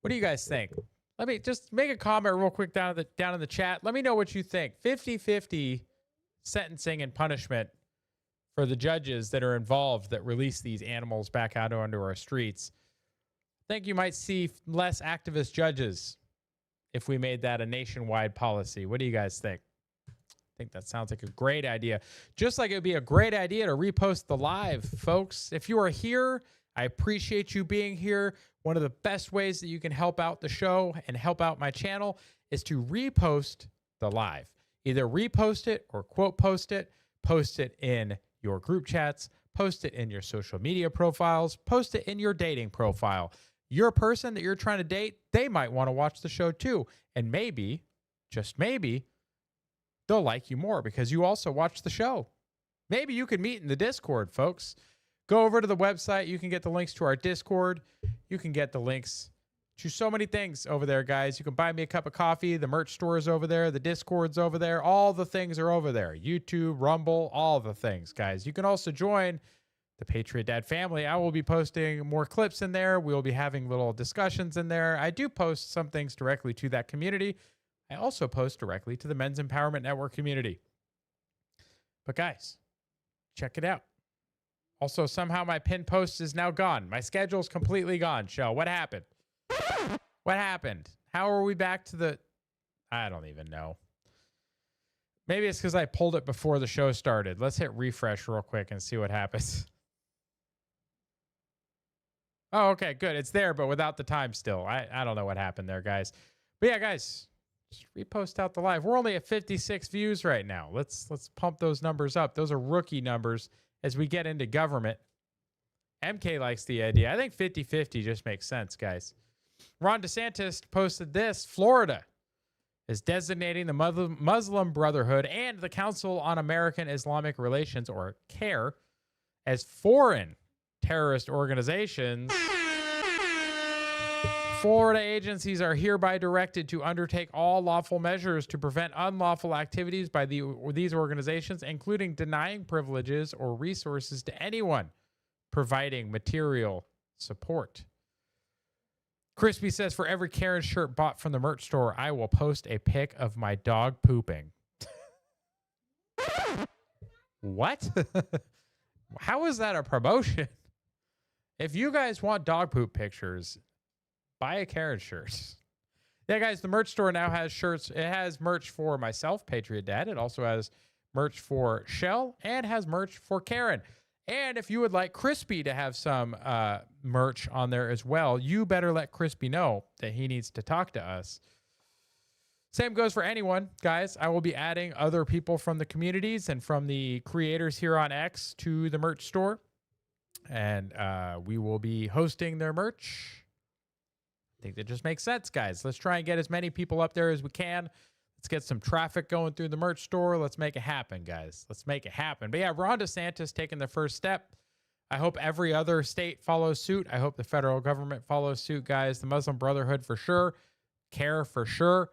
What do you guys think? Let me just make a comment real quick down in the chat. Let me know what you think. 50-50 sentencing and punishment for the judges that are involved that release these animals back out onto our streets. I think you might see less activist judges if we made that a nationwide policy. What do you guys think? I think that sounds like a great idea. Just like it would be a great idea to repost the live, folks. If you are here, I appreciate you being here. One of the best ways that you can help out the show and help out my channel is to repost the live. Either repost it or quote post it in your group chats, post it in your social media profiles, post it in your dating profile. Your person that you're trying to date, they might want to watch the show too. And maybe, just maybe, they'll like you more because you also watch the show. Maybe you could meet in the Discord, folks. Go over to the website. You can get the links to our Discord. You can get the links to so many things over there, guys. You can buy me a cup of coffee. The merch store is over there. The Discord's over there. All the things are over there. YouTube, Rumble, all the things, guys. You can also join the Patriot Dad family. I will be posting more clips in there. We'll be having little discussions in there. I do post some things directly to that community. I also post directly to the Men's Empowerment Network community. But guys, check it out. Also, somehow my pinned post is now gone. My schedule's completely gone, Shell. What happened? What happened? How are we back to the... I don't even know. Maybe it's because I pulled it before the show started. Let's hit refresh real quick and see what happens. Oh, okay, good. It's there, but without the time still. I don't know what happened there, guys. But yeah, guys, just repost out the live. We're only at 56 views right now. Let's pump those numbers up. Those are rookie numbers as we get into government. MK likes the idea. I think 50-50 just makes sense, guys. Ron DeSantis posted this. Florida is designating the Muslim Brotherhood and the Council on American Islamic Relations, or CARE, as foreign terrorist organizations. Florida agencies are hereby directed to undertake all lawful measures to prevent unlawful activities by these organizations, including denying privileges or resources to anyone providing material support. Crispy says, for every Karen shirt bought from the merch store, I will post a pic of my dog pooping. What? How is that a promotion? If you guys want dog poop pictures, buy a Karen shirt. Yeah, guys, the merch store now has shirts. It has merch for myself, Patriot Dad. It also has merch for Shell and has merch for Karen. And if you would like Crispy to have some merch on there as well, you better let Crispy know that he needs to talk to us. Same goes for anyone, guys. I will be adding other people from the communities and from the creators here on X to the merch store. And we will be hosting their merch. I think that just makes sense, guys. Let's try and get as many people up there as we can. Let's get some traffic going through the merch store. Let's make it happen, guys. Let's make it happen. But yeah, Ron DeSantis taking the first step. I hope every other state follows suit. I hope the federal government follows suit, guys. The Muslim Brotherhood for sure. CARE for sure.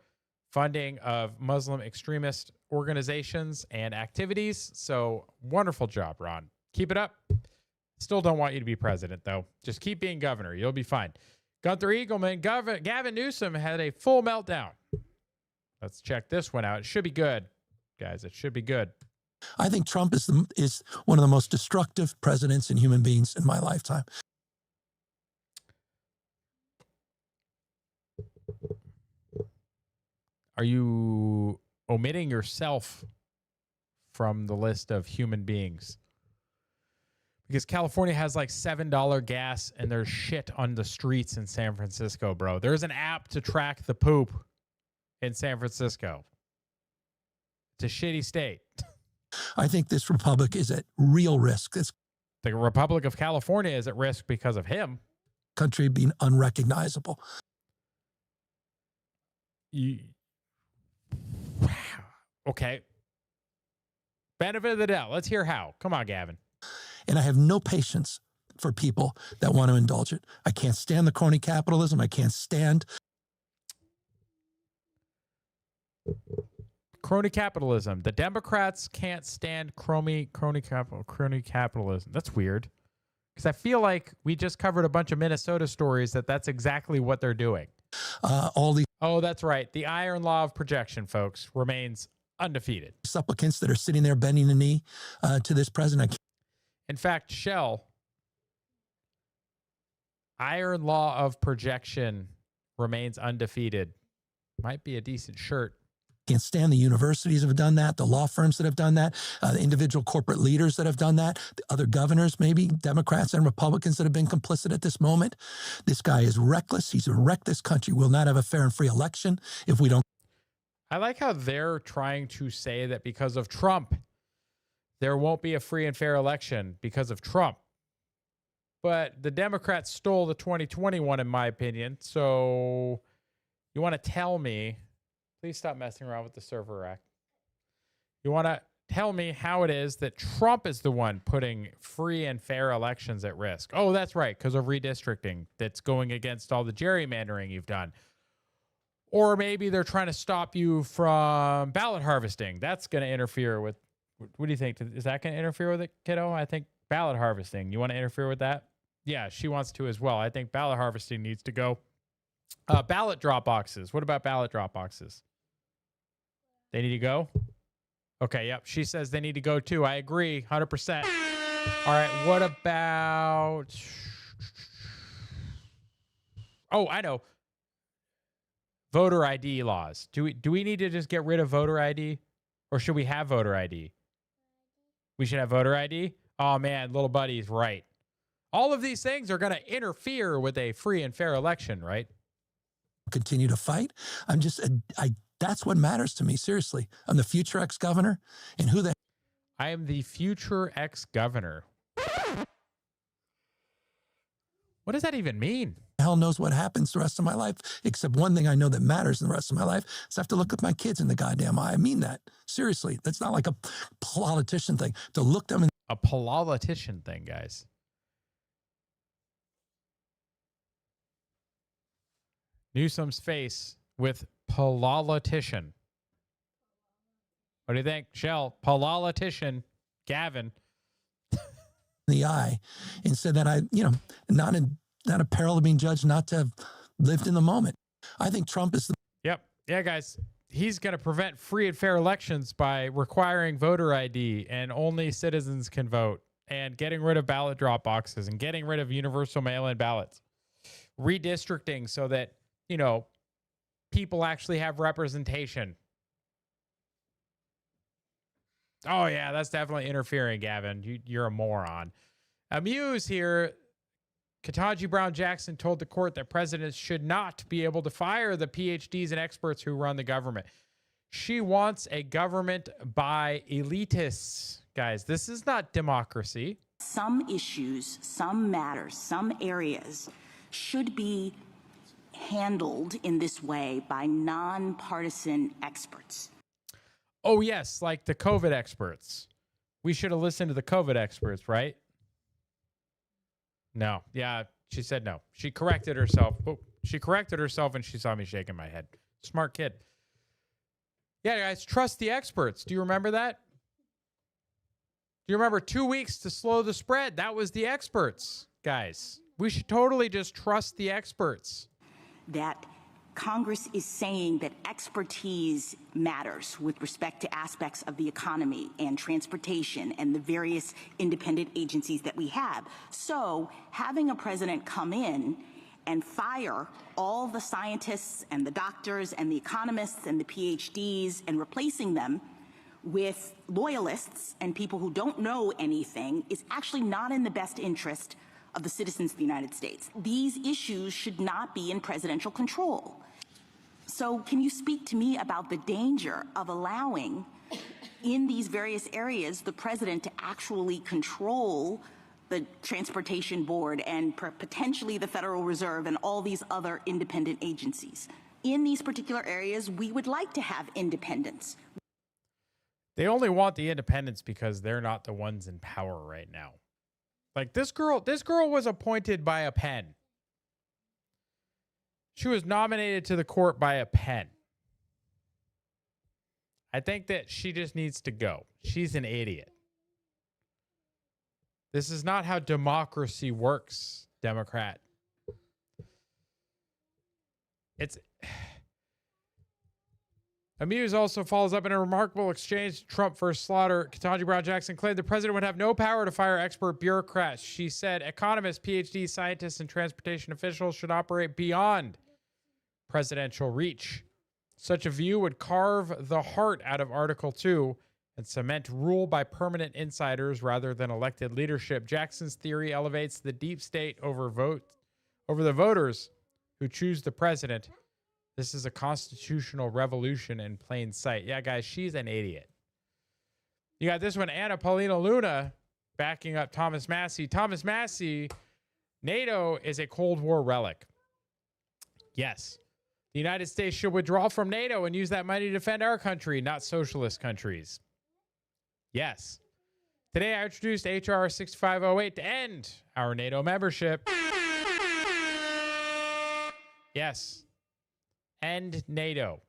Funding of Muslim extremist organizations and activities. So wonderful job, Ron. Keep it up. Still don't want you to be president, though. Just keep being governor. You'll be fine. Gunther Eagleman, Gavin Newsom had a full meltdown. Let's check this one out. It should be good, guys. It should be good. I think Trump is one of the most destructive presidents and human beings in my lifetime. Are you omitting yourself from the list of human beings? Because California has like $7 gas and there's shit on the streets in San Francisco, bro. There's an app to track the poop in San Francisco. It's a shitty state. I think this republic is at real risk. This The Republic of California is at risk because of him. country being unrecognizable. Okay. Benefit of the doubt. Let's hear how. Come on, Gavin. And I have no patience for people that want to indulge it. I can't stand the crony capitalism. I can't stand Crony capitalism. The Democrats can't stand crony capitalism. That's weird. Because I feel like we just covered a bunch of Minnesota stories that's exactly what they're doing. all these Oh, that's right. The iron law of projection, folks, remains undefeated. supplicants that are sitting there bending the knee to this president. In fact, Shell, iron law of projection remains undefeated. Might be a decent shirt. Can't stand the universities that have done that, the law firms that have done that, the individual corporate leaders that have done that, the other governors, maybe Democrats and Republicans that have been complicit at this moment. This guy is reckless. He's wrecked this country. We'll not have a fair and free election if we don't. I like how they're trying to say that because of Trump, there won't be a free and fair election because of Trump. But the Democrats stole the 2021, in my opinion. So you want to tell me, please stop messing around with the server rack. You want to tell me how it is that Trump is the one putting free and fair elections at risk. Oh, that's right, because of redistricting that's going against all the gerrymandering you've done. Or maybe they're trying to stop you from ballot harvesting. That's going to interfere with, what do you think? Is that going to interfere with it, kiddo? I think ballot harvesting. You want to interfere with that? Yeah, she wants to as well. I think ballot harvesting needs to go. Ballot drop boxes. What about ballot drop boxes? They need to go? Okay, yep. She says they need to go too. I agree, 100%. All right, what about... Oh, I know. Voter ID laws. Do we need to just get rid of voter ID? Or should we have voter ID? We should have voter ID? Oh, man, little buddy's right. All of these things are going to interfere with a free and fair election, right? Continue to fight. That's what matters to me. Seriously. I'm the future ex-governor, and who the I am the future ex-governor. What does that even mean? hell knows what happens the rest of my life, except one thing I know that matters in the rest of my life is I have to look at my kids in the goddamn eye. I mean that. Seriously. That's not like a politician thing. To look them in A politician thing, guys. Newsom's face with politician. What do you think, Shell? Politician, Gavin. the eye and said that not a peril of being judged not to have lived in the moment. I think Trump is the Yep. Yeah, guys. He's going to prevent free and fair elections by requiring voter ID and only citizens can vote and getting rid of ballot drop boxes and getting rid of universal mail-in ballots. Redistricting so that, people actually have representation. Oh, yeah, that's definitely interfering, Gavin. You're a moron. Amuse here. Ketanji Brown Jackson told the court that presidents should not be able to fire the PhDs and experts who run the government. She wants a government by elitists. Guys, this is not democracy. Some issues, some matters, some areas should be handled in this way by nonpartisan experts. Oh, yes, like the COVID experts. We should have listened to the COVID experts, right? No. Yeah, she said no. She corrected herself. Oh, she corrected herself and she saw me shaking my head. Smart kid. Yeah, guys, trust the experts. Do you remember that? Do you remember 2 weeks to slow the spread? That was the experts, guys. We should totally just trust the experts. That Congress is saying that expertise matters with respect to aspects of the economy and transportation and the various independent agencies that we have. So having a president come in and fire all the scientists and the doctors and the economists and the PhDs and replacing them with loyalists and people who don't know anything is actually not in the best interest of the citizens of the United States. These issues should not be in presidential control. So can you speak to me about the danger of allowing in these various areas the president to actually control the Transportation Board and potentially the Federal Reserve and all these other independent agencies? In these particular areas, we would like to have independence. They only want the independence because they're not the ones in power right now. Like this girl was appointed by a pen. She was nominated to the court by a pen. I think that she just needs to go. She's an idiot. This is not how democracy works, Democrat. Amuse also follows up in a remarkable exchange. Trump first slaughter. Ketanji Brown Jackson claimed the president would have no power to fire expert bureaucrats. She said economists, PhD scientists, and transportation officials should operate beyond presidential reach. Such a view would carve the heart out of Article 2 and cement rule by permanent insiders rather than elected leadership. Jackson's theory elevates the deep state over the voters who choose the president. This is a constitutional revolution in plain sight. Yeah, guys, she's an idiot. You got this one, Anna Paulina Luna backing up Thomas Massie. Thomas Massie, NATO is a Cold War relic. Yes. The United States should withdraw from NATO and use that money to defend our country, not socialist countries. Yes. Today I introduced H.R. 6508 to end our NATO membership. Yes. End NATO.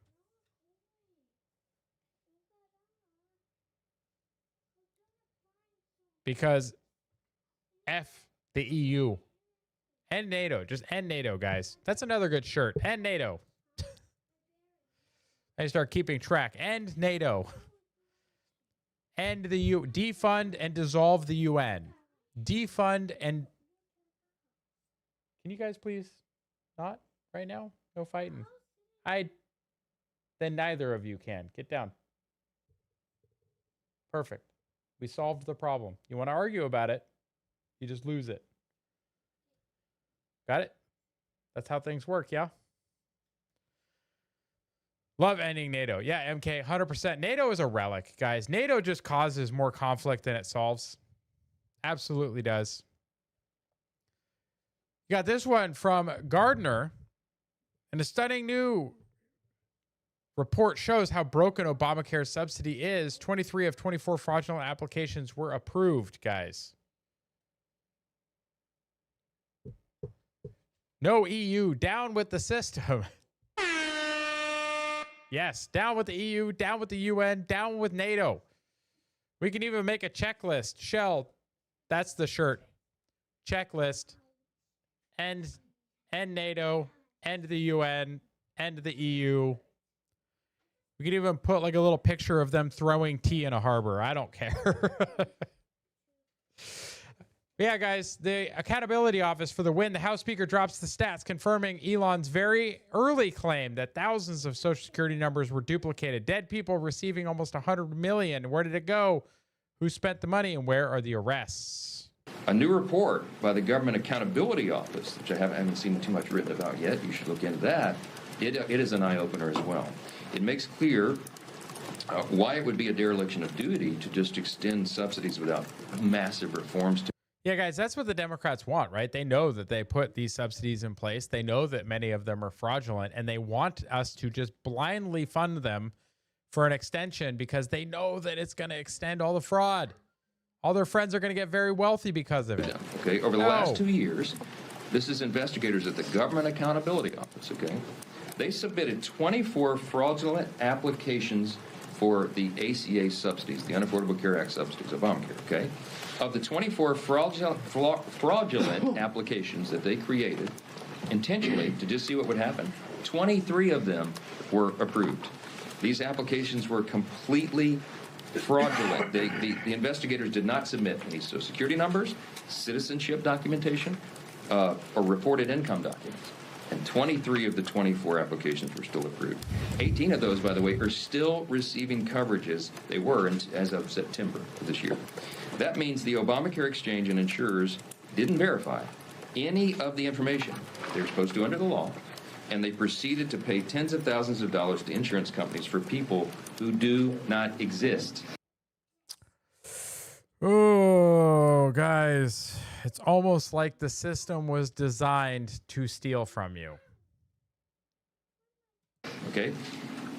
Because F the EU. End NATO. Just end NATO, guys. That's another good shirt. End NATO. I start keeping track. End NATO. End the U. Defund and dissolve the UN. Defund and... Can you guys please not right now? No fighting. Then neither of you can. Get down. Perfect. We solved the problem. You want to argue about it, you just lose it. Got it? That's how things work, yeah? Love ending NATO. Yeah, MK, 100%. NATO is a relic, guys. NATO just causes more conflict than it solves. Absolutely does. You got this one from Gardner. And a stunning new report shows how broken Obamacare's subsidy is. 23 of 24 fraudulent applications were approved, guys. No EU, down with the system. Yes, down with the EU, down with the UN, down with NATO. We can even make a checklist. Shell, that's the shirt. Checklist. End NATO, end the UN, end the EU. We could even put like a little picture of them throwing tea in a harbor. I don't care. Yeah, guys, the Accountability Office for the win. The House Speaker drops the stats confirming Elon's very early claim that thousands of Social Security numbers were duplicated. Dead people receiving almost 100 million. Where did it go? Who spent the money? And where are the arrests? A new report by the Government Accountability Office, which I haven't seen too much written about yet. You should look into that. It is an eye-opener as well. It makes clear why it would be a dereliction of duty to just extend subsidies without massive reforms. Yeah, guys, that's what the Democrats want, right? They know that they put these subsidies in place. They know that many of them are fraudulent, and they want us to just blindly fund them for an extension because they know that it's going to extend all the fraud. All their friends are going to get very wealthy because of it. Okay, over the last 2 years, this is investigators at the Government Accountability Office, okay? They submitted 24 fraudulent applications for the ACA subsidies, the Unaffordable Care Act subsidies, Obamacare, okay? Of the 24 fraudulent applications that they created intentionally to just see what would happen, 23 of them were approved. These applications were completely fraudulent. The investigators did not submit any Social Security numbers, citizenship documentation, or reported income documents. And 23 of the 24 applications were still approved. 18 of those, by the way, are still receiving coverages they were as of September of this year. That means the Obamacare exchange and insurers didn't verify any of the information they were supposed to under the law, and they proceeded to pay tens of thousands of dollars to insurance companies for people who do not exist. Oh, guys, it's almost like the system was designed to steal from you. Okay?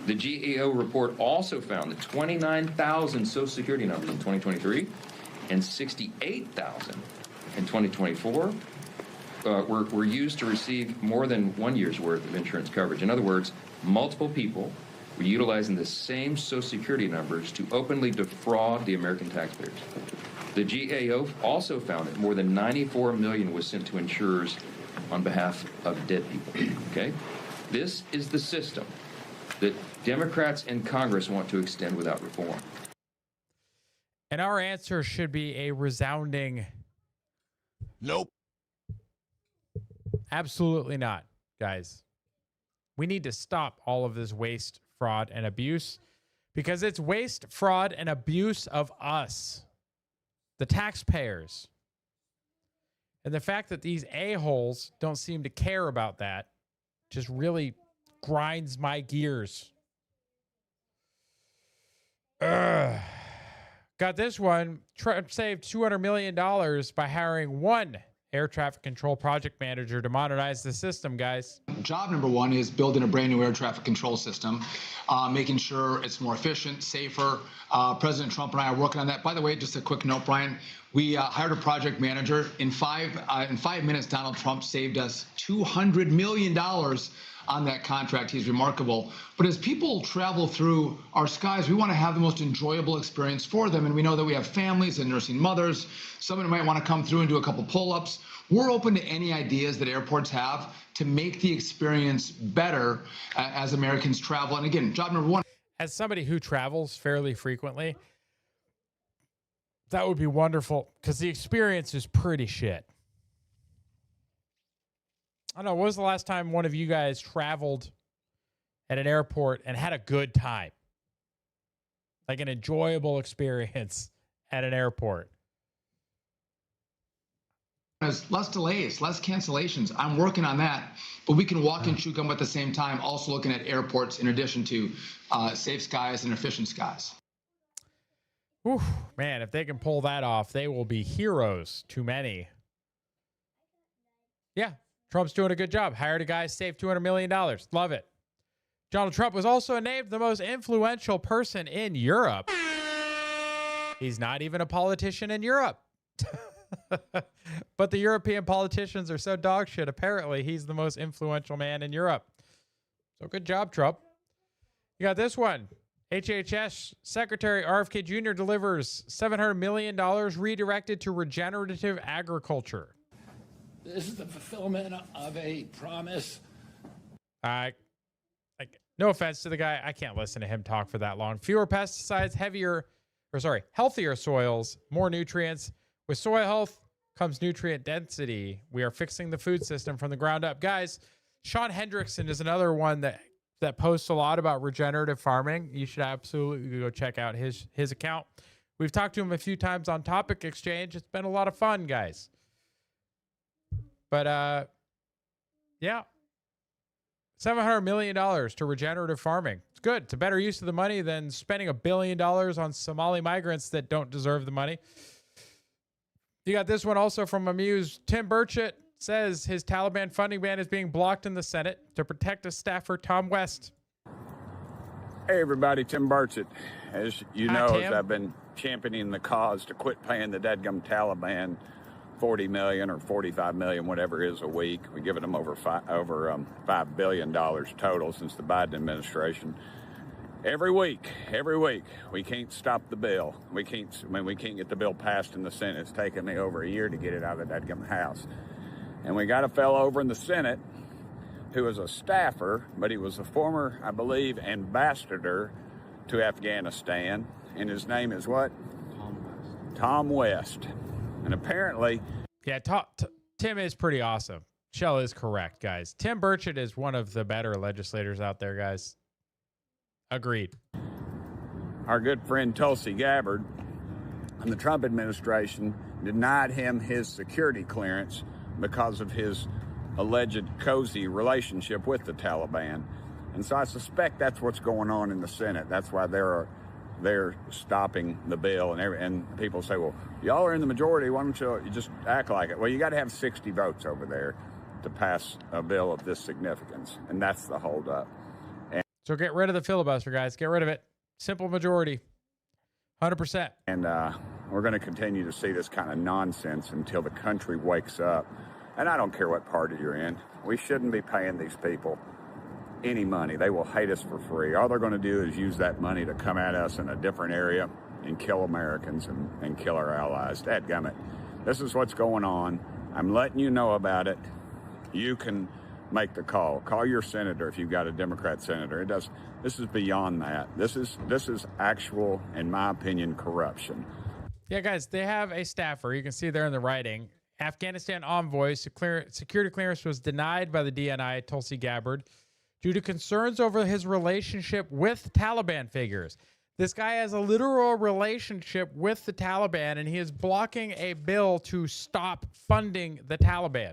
The GAO report also found that 29,000 Social Security numbers in 2023 and 68,000 in 2024 were used to receive more than 1 year's worth of insurance coverage. In other words, multiple people were utilizing the same Social Security numbers to openly defraud the American taxpayers. The GAO also found that more than $94 million was sent to insurers on behalf of dead people. Okay? This is the system that Democrats in Congress want to extend without reform. And our answer should be a resounding Nope. absolutely not, guys. We need to stop all of this waste, fraud, and abuse because it's waste, fraud, and abuse of us, the taxpayers. And the fact that these a-holes don't seem to care about that just really grinds my gears. Ugh. Got this one. Trump saved $200 million by hiring one air traffic control project manager to modernize the system, guys. Job number one is building a brand new air traffic control system, making sure it's more efficient, safer. President Trump and I are working on that. By the way, just a quick note, Brian, we hired a project manager. In 5 minutes, Donald Trump saved us $200 million on that contract. He's remarkable. But as people travel through our skies, we want to have the most enjoyable experience for them. And we know that we have families and nursing mothers. Someone might want to come through and do a couple pull-ups. We're open to any ideas that airports have to make the experience better as Americans travel. And again, job number one. As somebody who travels fairly frequently, that would be wonderful because the experience is pretty shit. I don't know. When was the last time one of you guys traveled at an airport and had a good time? Like an enjoyable experience at an airport. There's less delays, less cancellations. I'm working on that, but we can walk and chew gum at the same time, also looking at airports in addition to safe skies and efficient skies. Whew, man, if they can pull that off, they will be heroes to many. Yeah, Trump's doing a good job. Hired a guy, saved $200 million. Love it. Donald Trump was also named the most influential person in Europe. He's not even a politician in Europe. But the European politicians are so dog shit. Apparently, he's the most influential man in Europe. So good job, Trump. You got this one. HHS Secretary RFK Jr. delivers $700 million redirected to regenerative agriculture. This is the fulfillment of a promise. No offense to the guy. I can't listen to him talk for that long. Fewer pesticides, healthier soils, more nutrients. With soil health comes nutrient density. We are fixing the food system from the ground up. Guys, Sean Hendrickson is another one that posts a lot about regenerative farming. You should absolutely go check out his account. We've talked to him a few times on Topic Exchange. It's been a lot of fun, guys. But, yeah. $700 million to regenerative farming. It's good. It's a better use of the money than spending $1 billion on Somali migrants that don't deserve the money. You got this one also from Amuse. Tim Burchett says his Taliban funding ban is being blocked in the Senate to protect his staffer, Tom West. Hey, everybody. Tim Burchett. As you know, Tim. I've been championing the cause to quit paying the dadgum Taliban $40 million or $45 million, whatever it is, a week. We've given them over $5 billion total since the Biden administration. Every week, we can't stop the bill. We can't get the bill passed in the Senate. It's taken me over a year to get it out of the dadgum House. And we got a fellow over in the Senate who was a staffer, but he was a former, I believe, ambassador to Afghanistan. And his name is what? Tom West. And apparently... Yeah, Tim is pretty awesome. Shell is correct, guys. Tim Burchett is one of the better legislators out there, guys. Agreed. Our good friend Tulsi Gabbard and the Trump administration denied him his security clearance because of his alleged cozy relationship with the Taliban. And so I suspect that's what's going on in the Senate. That's why they're stopping the bill. And people say, well, y'all are in the majority. Why don't you just act like it? Well, you got to have 60 votes over there to pass a bill of this significance. And that's the holdup. So get rid of the filibuster, guys. Get rid of it. Simple majority. 100%. And we're going to continue to see this kind of nonsense until the country wakes up. And I don't care what party you're in. We shouldn't be paying these people any money. They will hate us for free. All they're going to do is use that money to come at us in a different area and kill Americans and kill our allies. Dadgummit. This is what's going on. I'm letting you know about it. You can make the call. Call your senator if you've got a Democrat senator. This is beyond that. This is actual, in my opinion, corruption. Yeah, guys, they have a staffer. You can see there in the writing. Afghanistan envoy security clearance was denied by the DNI, Tulsi Gabbard, due to concerns over his relationship with Taliban figures. This guy has a literal relationship with the Taliban, and he is blocking a bill to stop funding the Taliban.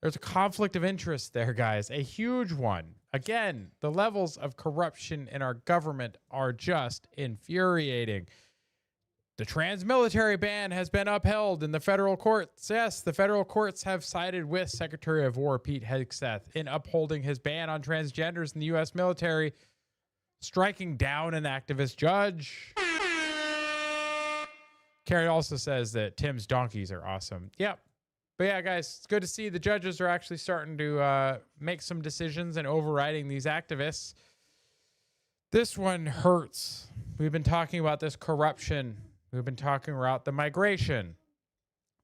There's a conflict of interest there, guys, a huge one. Again, the levels of corruption in our government are just infuriating. The trans-military ban has been upheld in the federal courts. Yes, the federal courts have sided with Secretary of War Pete Hegseth in upholding his ban on transgenders in the U.S. military, striking down an activist judge. Carrie also says that Tim's donkeys are awesome. Yep. But yeah, guys, it's good to see the judges are actually starting to make some decisions and overriding these activists. This one hurts. We've been talking about this corruption. We've been talking about the migration.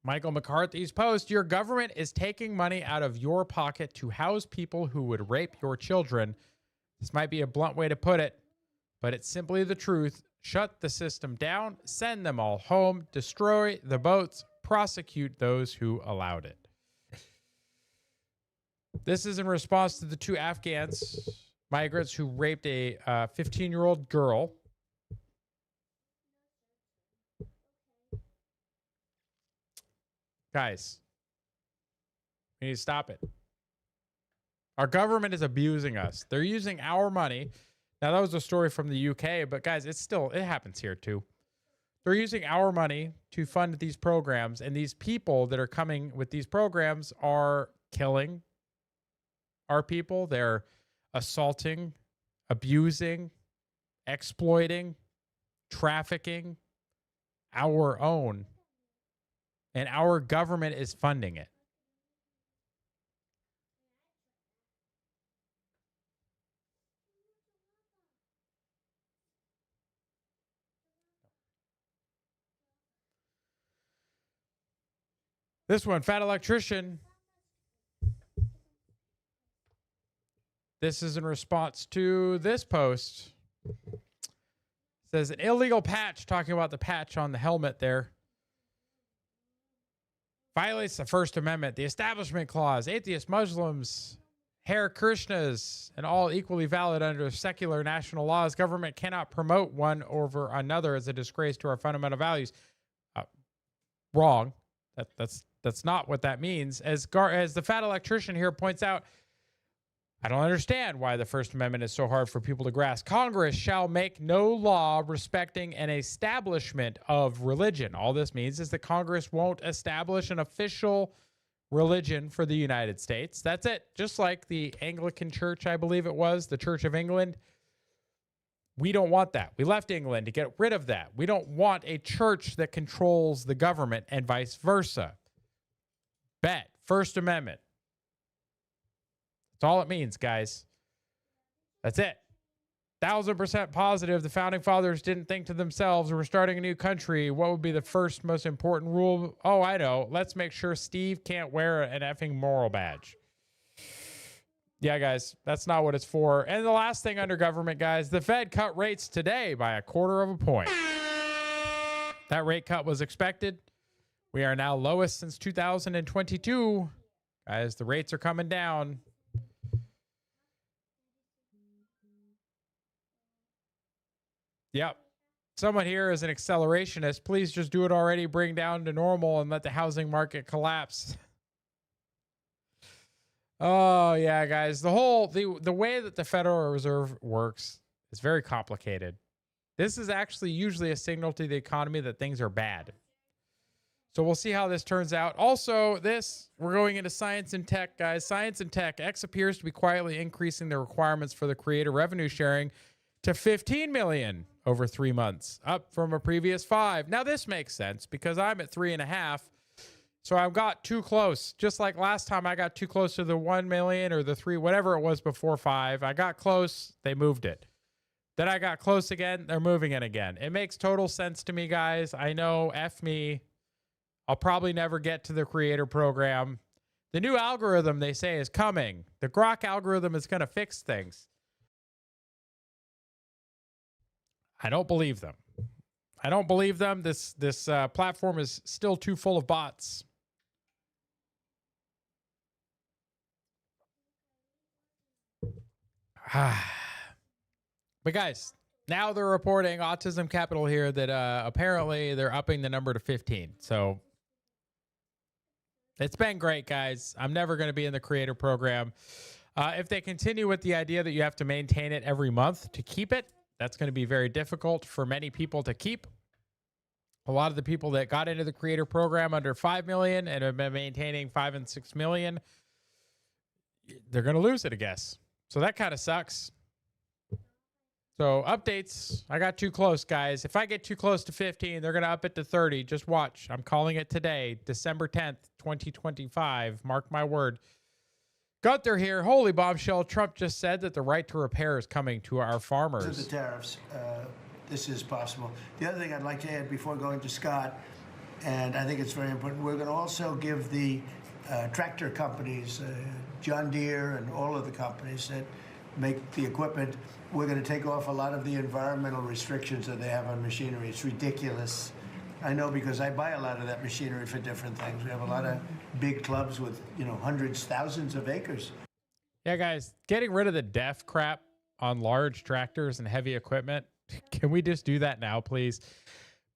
Michael McCarthy's post, your government is taking money out of your pocket to house people who would rape your children. This might be a blunt way to put it, but it's simply the truth. Shut the system down, send them all home, destroy the boats, prosecute those who allowed it. This is in response to the 2 Afghans migrants who raped a 15-year-old girl. Guys, we need to stop it. Our government is abusing us. They're using our money. Now, that was a story from the UK, but guys, it happens here too. They're using our money to fund these programs, and these people that are coming with these programs are killing our people. They're assaulting, abusing, exploiting, trafficking our own. And our government is funding it. This one, fat electrician. This is in response to this post. It says an illegal patch, talking about the patch on the helmet there. Violates the First Amendment, the Establishment Clause, atheists, Muslims, Hare Krishnas, and all equally valid under secular national laws. Government cannot promote one over another as a disgrace to our fundamental values. Wrong. That's not what that means. As the fat electrician here points out, I don't understand why the First Amendment is so hard for people to grasp. Congress shall make no law respecting an establishment of religion. All this means is that Congress won't establish an official religion for the United States. That's it. Just like the Anglican Church, I believe it was, the Church of England. We don't want that. We left England to get rid of that. We don't want a church that controls the government and vice versa. Bet. First Amendment. That's all it means, guys. That's it. 1000% positive the founding fathers didn't think to themselves, we're starting a new country. What would be the first most important rule? Oh, I know. Let's make sure Steve can't wear an effing moral badge. Yeah, guys, that's not what it's for. And the last thing under government, guys, the Fed cut rates today by 1/4 of a point. That rate cut was expected. We are now lowest since 2022. Guys, the rates are coming down. Yep. Someone here is an accelerationist. Please just do it already. Bring down to normal and let the housing market collapse. Oh yeah, guys. The way that the Federal Reserve works is very complicated. This is actually usually a signal to the economy that things are bad. So we'll see how this turns out. Also, we're going into science and tech, guys. Science and tech. X appears to be quietly increasing the requirements for the creator revenue sharing to 15 million over 3 months, up from a previous 5. Now this makes sense because I'm at 3.5. So I got too close. Just like last time I got too close to the 1 million or the 3, whatever it was before 5. I got close. They moved it. Then I got close again. They're moving it again. It makes total sense to me, guys. I know, F me. I'll probably never get to the creator program. The new algorithm, they say, is coming. The Grok algorithm is going to fix things. I don't believe them. I don't believe them. This platform is still too full of bots. But guys, now they're reporting Autism Capital here that apparently they're upping the number to 15. So it's been great, guys. I'm never going to be in the creator program. If they continue with the idea that you have to maintain it every month to keep it, that's going to be very difficult for many people to keep. A lot of the people that got into the creator program under 5 million and have been maintaining 5 and 6 million, they're going to lose it, I guess. So that kind of sucks. So updates, I got too close, guys. If I get too close to 15, they're going to up it to 30. Just watch. I'm calling it today, December 10th, 2025. Mark my word. Gunther here. Holy bombshell. Trump just said that the right to repair is coming to our farmers. Because of the tariffs, this is possible. The other thing I'd like to add before going to Scott, and I think it's very important, we're going to also give the tractor companies, John Deere and all of the companies that make the equipment, we're going to take off a lot of the environmental restrictions that they have on machinery. It's ridiculous. I know because I buy a lot of that machinery for different things. We have a lot of big clubs with, hundreds, thousands of acres. Yeah, guys, getting rid of the DEF crap on large tractors and heavy equipment. Can we just do that now, please?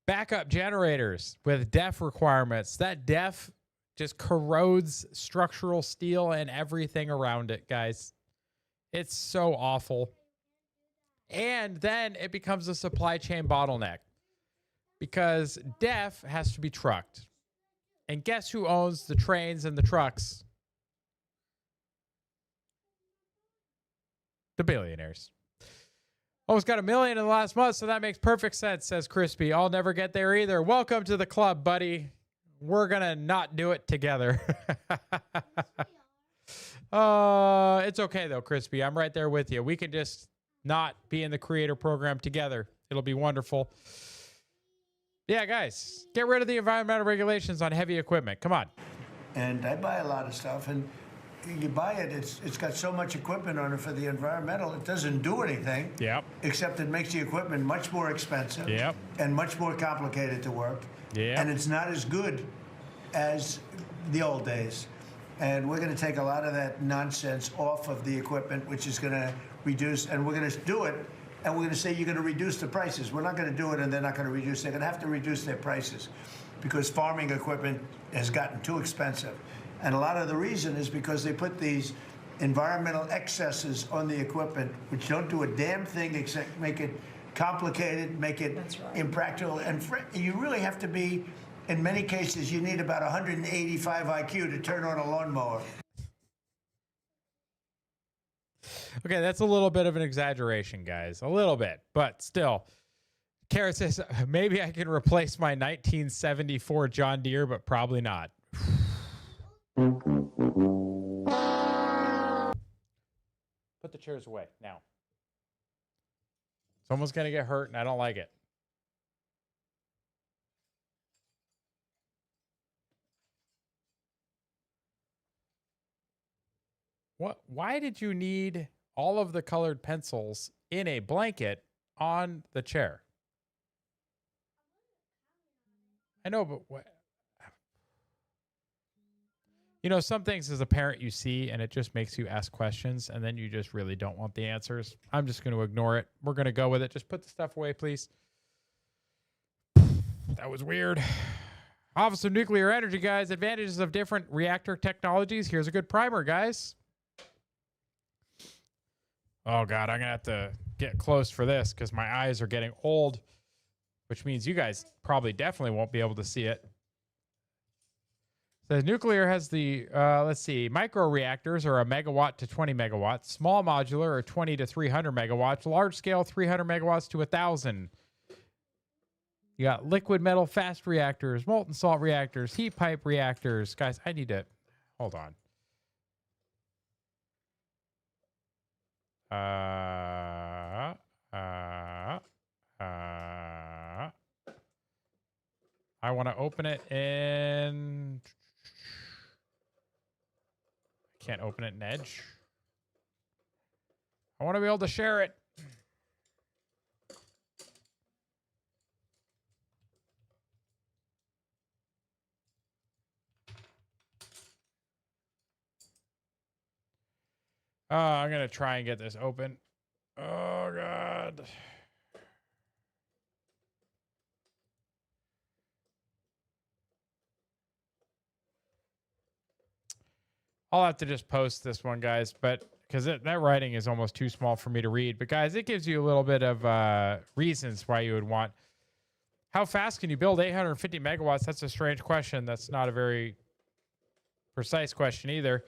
Backup generators with DEF requirements. That DEF just corrodes structural steel and everything around it, guys. It's so awful. And then it becomes a supply chain bottleneck because DEF has to be trucked. And guess who owns the trains and the trucks? The billionaires. Almost got $1 million in the last month, so that makes perfect sense, says Crispy. I'll never get there either. Welcome to the club, buddy. We're going to not do it together. It's okay, though, Crispy. I'm right there with you. We can just not be in the creator program together. It'll be wonderful. Yeah, guys, get rid of the environmental regulations on heavy equipment. Come on. And I buy a lot of stuff, and you buy it, it's got so much equipment on it for the environmental, it doesn't do anything. Yep. Except it makes the equipment much more expensive. Yep. And much more complicated to work. Yep. And it's not as good as the old days. And we're going to take a lot of that nonsense off of the equipment, which is going to reduce, and we're going to do it, and we're going to say you're going to reduce the prices. We're not going to do it, and they're not going to reduce. They're going to have to reduce their prices because farming equipment has gotten too expensive. And a lot of the reason is because they put these environmental excesses on the equipment, which don't do a damn thing except make it complicated, make it impractical. And you really have to be, in many cases, you need about 185 IQ to turn on a lawnmower. Okay, that's a little bit of an exaggeration, guys. A little bit, but still. Kara says, maybe I can replace my 1974 John Deere, but probably not. Put the chairs away now. Someone's going to get hurt, and I don't like it. Why did you need all of the colored pencils in a blanket on the chair? I know, but what? You know, some things as a parent you see and it just makes you ask questions and then you just really don't want the answers. I'm just going to ignore it. We're going to go with it. Just put the stuff away, please. That was weird. Office of Nuclear Energy, guys. Advantages of different reactor technologies. Here's a good primer, guys. Oh, God. I'm going to have to get close for this because my eyes are getting old, which means you guys probably definitely won't be able to see it. The nuclear has the, let's see, micro reactors are a megawatt to 20 megawatts. Small modular are 20 to 300 megawatts. Large scale, 300 megawatts to 1,000. You got liquid metal fast reactors, molten salt reactors, heat pipe reactors. Guys, I need to, hold on. I want to open it in... Can't open it in Edge. I want to be able to share it. I'm going to try and get this open. Oh, God. I'll have to just post this one, guys, but because that writing is almost too small for me to read. But, guys, it gives you a little bit of reasons why you would want. How fast can you build 850 megawatts? That's a strange question. That's not a very precise question either.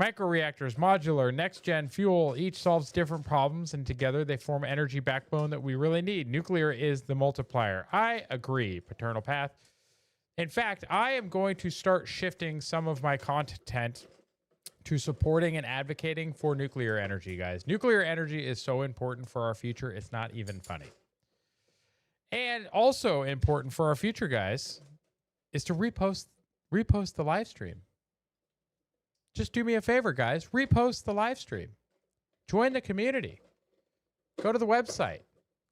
Microreactors, modular, next-gen fuel, each solves different problems, and together they form energy backbone that we really need. Nuclear is the multiplier. I agree, Paternal Path. In fact, I am going to start shifting some of my content to supporting and advocating for nuclear energy, guys. Nuclear energy is so important for our future, it's not even funny. And also important for our future, guys, is to repost the live stream. Just do me a favor, guys. Repost the live stream. Join the community. Go to the website.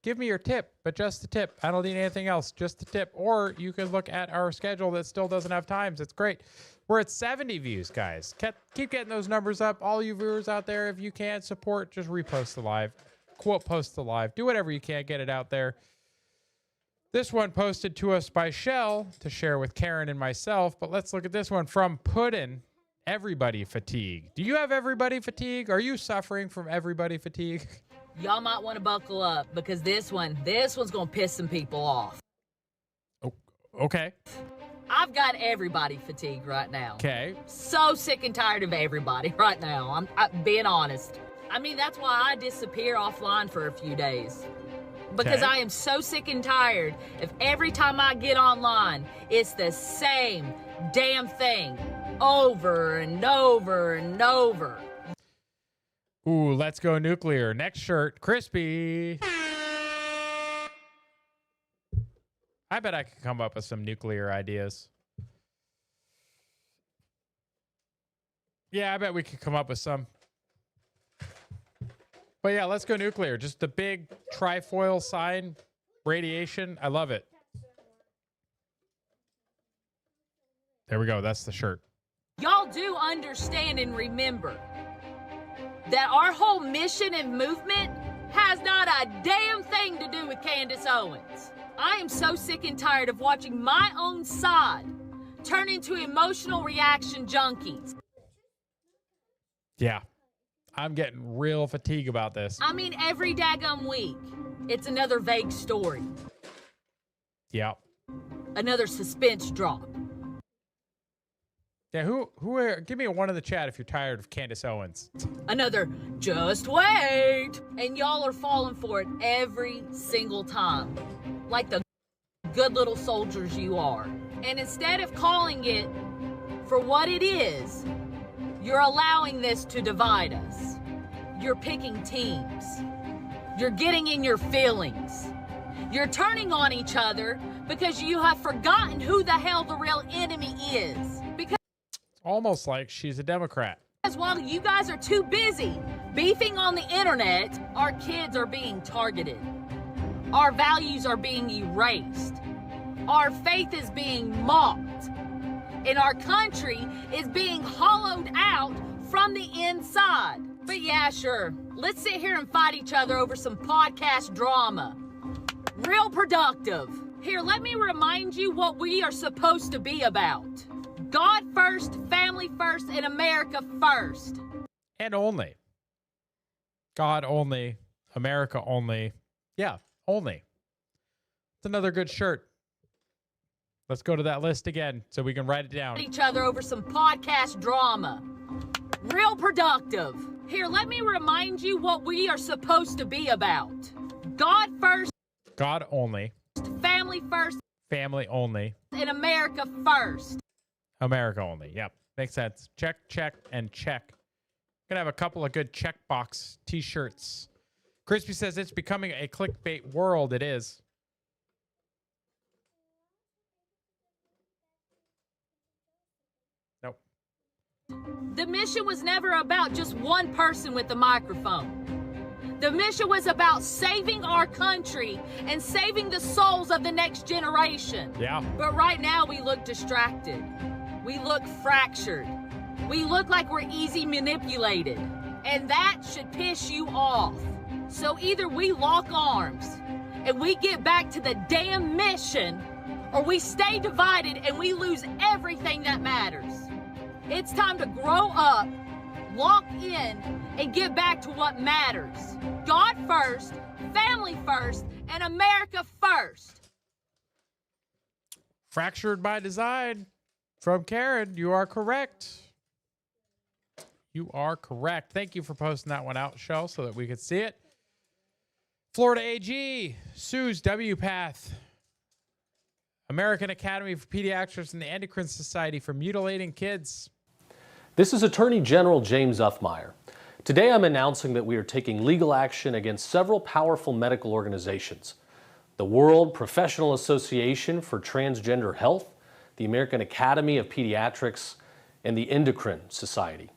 Give me your tip, but just the tip. I don't need anything else, just the tip. Or you can look at our schedule that still doesn't have times. It's great. We're at 70 views, guys. Keep getting those numbers up. All you viewers out there, if you can support, just repost the live. Quote post the live. Do whatever you can. Get it out there. This one posted to us by Shell to share with Karen and myself. But let's look at this one from Puddin'. Everybody fatigue. Do you have everybody fatigue? Are you suffering from everybody fatigue? Y'all might want to buckle up because this one's going to piss some people off. Oh, okay. I've got everybody fatigue right now. Okay. So sick and tired of everybody right now. I'm being honest. I mean, that's why I disappear offline for a few days. Because I am so sick and tired of every time I get online, it's the same damn thing over and over and over. Ooh, let's go nuclear. Next shirt, crispy. I bet I could come up with some nuclear ideas. Yeah, I bet we could come up with some. But yeah, let's go nuclear. Just the big trifoil sign, radiation. I love it. There we go. That's the shirt. Y'all do understand and remember that our whole mission and movement has not a damn thing to do with Candace Owens. I am so sick and tired of watching my own side turn into emotional reaction junkies. Yeah. I'm getting real fatigue about this. I mean, every daggum week, it's another vague story. Yeah. Another suspense drop. Yeah, who are, give me a one in the chat if you're tired of Candace Owens. Another, just wait. And y'all are falling for it every single time. Like the good little soldiers you are. And instead of calling it for what it is, you're allowing this to divide us. You're picking teams. You're getting in your feelings. You're turning on each other because you have forgotten who the hell the real enemy is. Because almost like she's a Democrat. while you guys are too busy beefing on the internet, our kids are being targeted. Our values are being erased. Our faith is being mocked. And our country is being hollowed out from the inside. But yeah, sure. Let's sit here and fight each other over some podcast drama. Real productive. Here, let me remind you what we are supposed to be about. God first, family first, and America first. And only. God only. America only. Yeah, only. It's another good shirt. Let's go to that list again so we can write it down. Each other over some podcast drama. Real productive. Here, let me remind you what we are supposed to be about. God first. God only. Family first. Family only. And America first. America only. Yep. Makes sense. Check, check, and check. Gonna have a couple of good checkbox t-shirts. Crispy says it's becoming a clickbait world. It is. Nope. The mission was never about just one person with the microphone. The mission was about saving our country and saving the souls of the next generation. Yeah. But right now we look distracted. We look fractured. We look like we're easy manipulated. And that should piss you off. So either we lock arms and we get back to the damn mission, or we stay divided and we lose everything that matters. It's time to grow up, lock in, and get back to what matters. God first, family first, and America first. Fractured by design from Karen. You are correct. You are correct. Thank you for posting that one out, Shell, so that we could see it. Florida AG sues WPATH, American Academy for Pediatrics, and the Endocrine Society for mutilating kids. This is Attorney General James Uffmeyer. Today I'm announcing that we are taking legal action against several powerful medical organizations: the World Professional Association for Transgender Health, the American Academy of Pediatrics, and the Endocrine Society.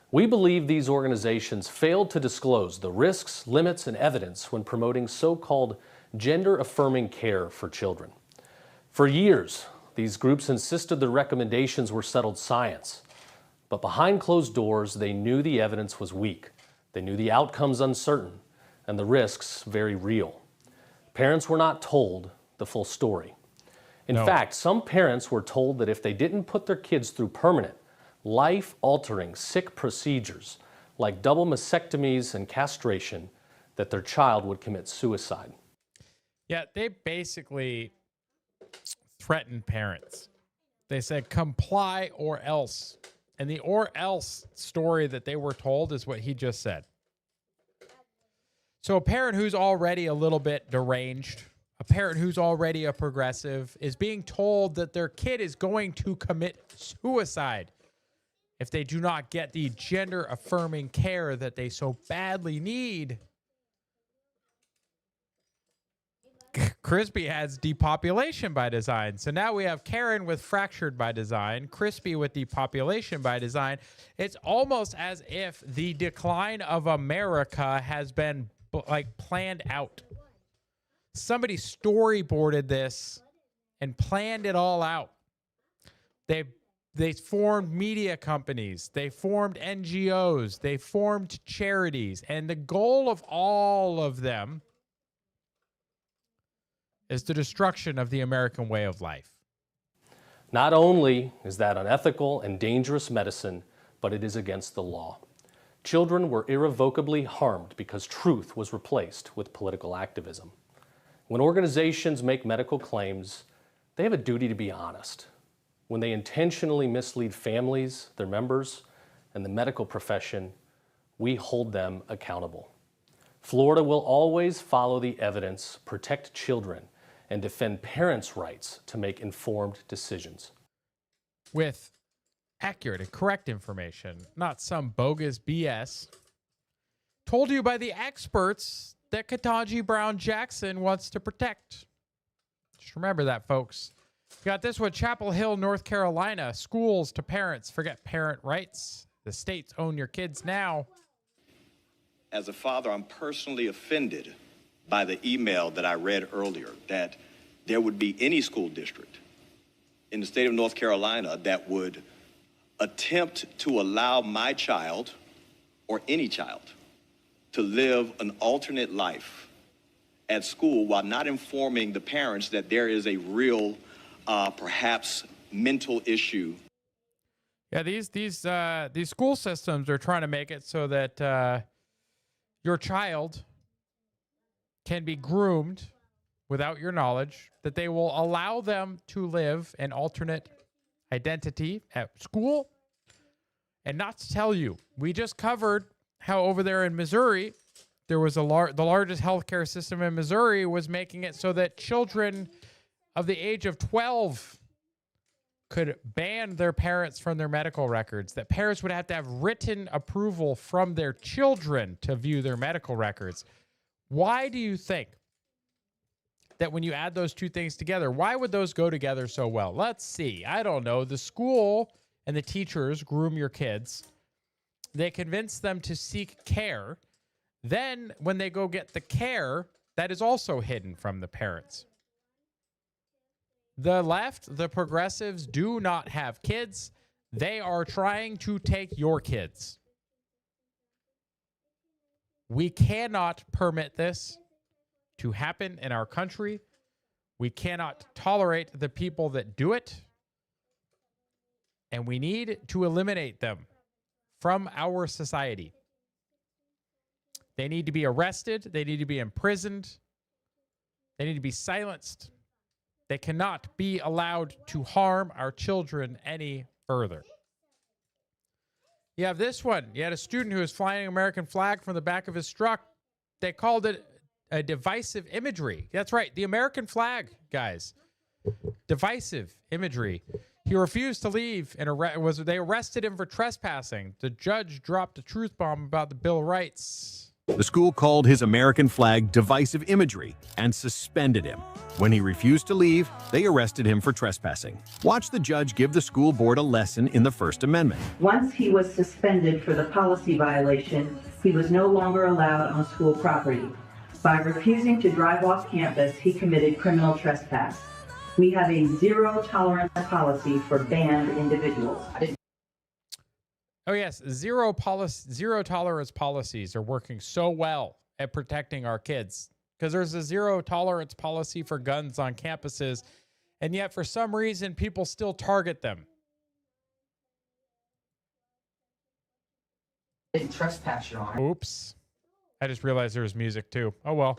We believe these organizations failed to disclose the risks, limits, and evidence when promoting so-called gender-affirming care for children. For years, these groups insisted the recommendations were settled science. But behind closed doors, they knew the evidence was weak. They knew the outcomes uncertain and the risks very real. Parents were not told the full story. In fact, some parents were told that if they didn't put their kids through permanent, life-altering, sick procedures like double mastectomies and castration, that their child would commit suicide. Yeah, they basically threatened parents. They said, comply or else. And the or else story that they were told is what he just said. So a parent who's already a little bit deranged, a parent who's already a progressive, is being told that their kid is going to commit suicide if they do not get the gender-affirming care that they so badly need. Crispy has depopulation by design. So now we have Karen with fractured by design, Crispy with depopulation by design. It's almost as if the decline of America has been like planned out. Somebody storyboarded this and planned it all out. They formed media companies, they formed NGOs, they formed charities, and the goal of all of them is the destruction of the American way of life. Not only is that unethical and dangerous medicine, but it is against the law. Children were irrevocably harmed because truth was replaced with political activism. When organizations make medical claims, they have a duty to be honest. When they intentionally mislead families, their members, and the medical profession, we hold them accountable. Florida will always follow the evidence, protect children, and defend parents' rights to make informed decisions. With accurate and correct information, not some bogus BS. Told you by the experts that Ketanji Brown Jackson wants to protect. Just remember that, folks. Got this one, Chapel Hill, North Carolina. Schools to parents forget parent rights. The states own your kids now. As a father, I'm personally offended by the email that I read earlier, that there would be any school district in the state of North Carolina that would attempt to allow my child or any child to live an alternate life at school while not informing the parents that there is a real, perhaps mental issue. Yeah, these school systems are trying to make it so that your child can be groomed without your knowledge, that they will allow them to live an alternate identity at school and not to tell you. We just covered how over there in Missouri, there was the largest healthcare system in Missouri was making it so that children of the age of 12 could ban their parents from their medical records, that parents would have to have written approval from their children to view their medical records. Why do you think that when you add those two things together, why would those go together so well? Let's see. I don't know. The school and the teachers groom your kids. They convince them to seek care. Then when they go get the care, that is also hidden from the parents. The left, the progressives, do not have kids. They are trying to take your kids. We cannot permit this to happen in our country. We cannot tolerate the people that do it. And we need to eliminate them from our society. They need to be arrested. They need to be imprisoned. They need to be silenced. They cannot be allowed to harm our children any further. You have this one. You had a student who was flying an American flag from the back of his truck. They called it a divisive imagery. That's right. The American flag, guys. Divisive imagery. He refused to leave and they arrested him for trespassing. The judge dropped a truth bomb about the Bill of Rights. The school called his American flag divisive imagery and suspended him. When he refused to leave, they arrested him for trespassing. Watch the judge give the school board a lesson in the First Amendment. Once he was suspended for the policy violation, he was no longer allowed on school property. By refusing to drive off campus, he committed criminal trespass. We have a zero tolerance policy for banned individuals. Oh yes, zero tolerance policies are working so well at protecting our kids because there's a zero tolerance policy for guns on campuses, and yet for some reason people still target them. Trespass, Your Honor. Oops. I just realized there was music too. Oh well.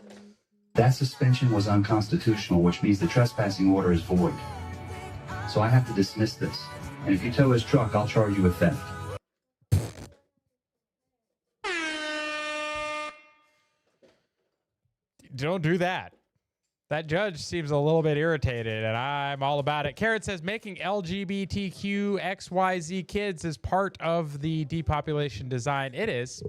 That suspension was unconstitutional, which means the trespassing order is void. So I have to dismiss this. And if you tow his truck, I'll charge you with theft. Don't do that. That judge seems a little bit irritated, and I'm all about it. Carrot says making LGBTQ XYZ kids is part of the depopulation design. It is.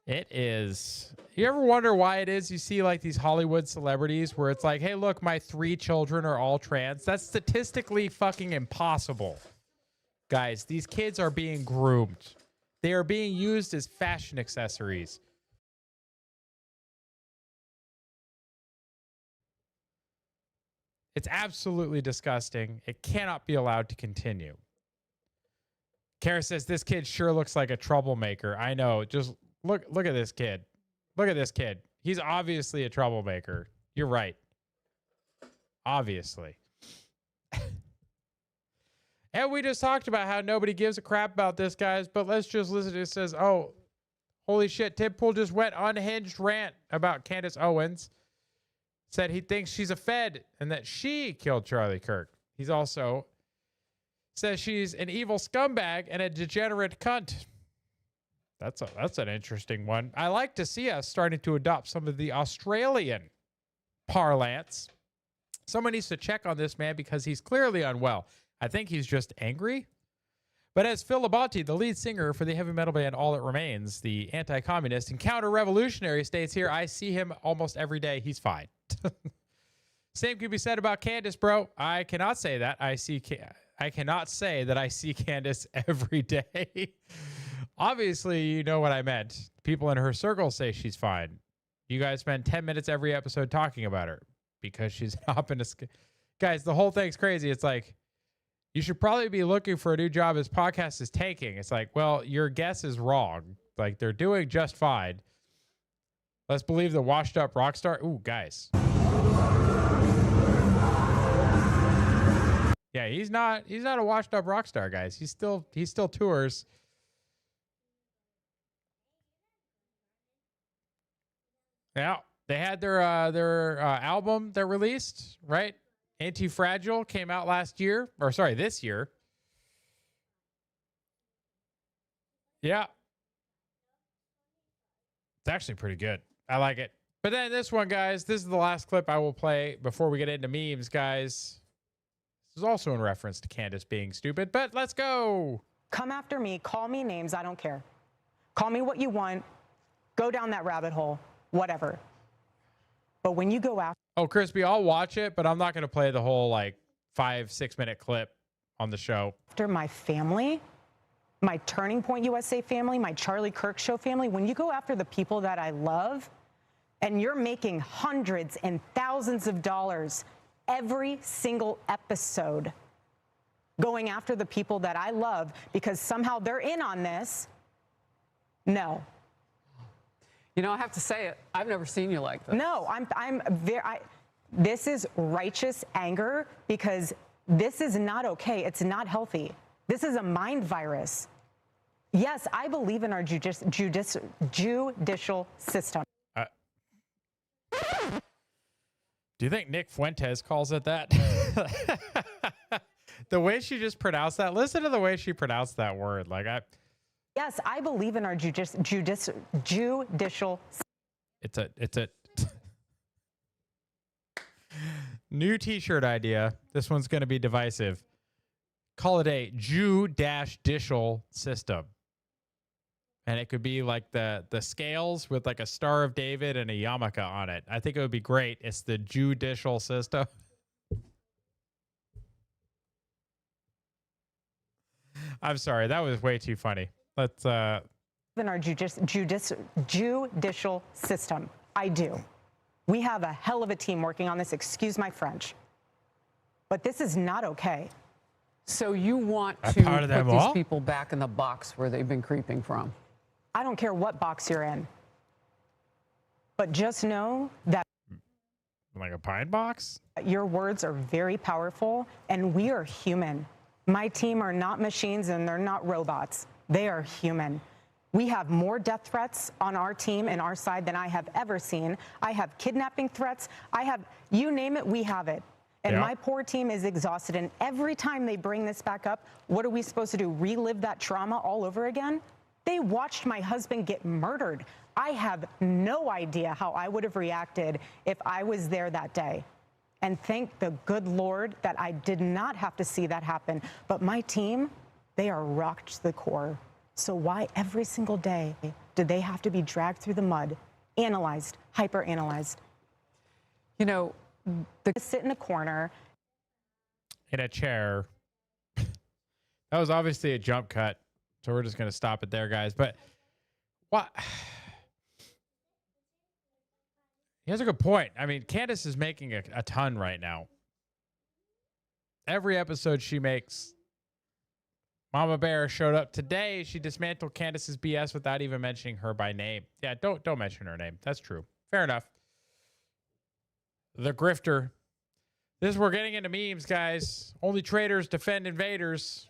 It is. You ever wonder why it is you see like these Hollywood celebrities where it's like, hey, look, my 3 children are all trans? That's statistically fucking impossible. Guys, these kids are being groomed. They are being used as fashion accessories. It's absolutely disgusting. It cannot be allowed to continue. Kara says, this kid sure looks like a troublemaker. I know. Just look at this kid. Look at this kid. He's obviously a troublemaker. You're right. Obviously. And we just talked about how nobody gives a crap about this, guys, but let's just listen to it. It says, oh, holy shit, Tim Pool just went unhinged rant about Candace Owens. Said he thinks she's a Fed and that she killed Charlie Kirk. He's also says she's an evil scumbag and a degenerate cunt. That's an interesting one. I like to see us starting to adopt some of the Australian parlance. Someone needs to check on this man because he's clearly unwell. I think he's just angry. But as Phil Labonte, the lead singer for the heavy metal band All That Remains, the anti-communist and counter-revolutionary, states here, I see him almost every day. He's fine. Same could be said about Candace, bro. I cannot say that. I I cannot say that I see Candace every day. Obviously, you know what I meant. People in her circle say she's fine. You guys spend 10 minutes every episode talking about her because she's hopping to... Guys, the whole thing's crazy. It's like, you should probably be looking for a new job as podcast is taking. It's like, well, your guess is wrong. Like, they're doing just fine. Let's believe the washed up rock star. Ooh, guys. Yeah, he's not a washed up rock star, guys. He still tours. Yeah, they had their album that released, right? Anti-Fragile came out this year. Yeah. It's actually pretty good. I like it. But then this one, guys, this is the last clip I will play before we get into memes, guys. This is also in reference to Candace being stupid, but let's go. Come after me. Call me names. I don't care. Call me what you want. Go down that rabbit hole. Whatever. But when you go after... Oh, Crispy, I'll watch it, but I'm not going to play the whole 5-6 minute clip on the show. After my family, my Turning Point USA family, my Charlie Kirk Show family, when you go after the people that I love, and you're making hundreds and thousands of dollars every single episode going after the people that I love because somehow they're in on this, no. You know, I have to say it. I've never seen you like this. No, this is righteous anger because this is not okay. It's not healthy. This is a mind virus. Yes, I believe in our judicial system. Do you think Nick Fuentes calls it that? The way she just pronounced that. Listen to the way she pronounced that word. Yes, I believe in our judicial. It's a new T-shirt idea. This one's going to be divisive. Call it a judicial system, and it could be like the scales with a Star of David and a yarmulke on it. I think it would be great. It's the judicial system. I'm sorry, that was way too funny. Let's in our judicial system. I do. We have a hell of a team working on this. Excuse my French. But this is not okay. So you want to put these people back in the box where they've been creeping from? I don't care what box you're in. But just know that... Like a pine box? Your words are very powerful, and we are human. My team are not machines, and they're not robots. They are human. We have more death threats on our team and our side than I have ever seen. I have kidnapping threats. I have, you name it, we have it. And my poor team is exhausted. And every time they bring this back up, what are we supposed to do? Relive that trauma all over again? They watched my husband get murdered. I have no idea how I would have reacted if I was there that day. And thank the good Lord that I did not have to see that happen. But my team, they are rocked to the core. So why every single day do they have to be dragged through the mud, analyzed, hyper-analyzed? You know, they sit in a corner. In a chair. That was obviously a jump cut. So we're just going to stop it there, guys. But what? He has a good point. I mean, Candace is making a ton right now. Every episode she makes. Mama Bear showed up today. She dismantled Candace's BS without even mentioning her by name. Yeah, don't mention her name. That's true. Fair enough. The grifter. We're getting into memes, guys. Only traitors defend invaders.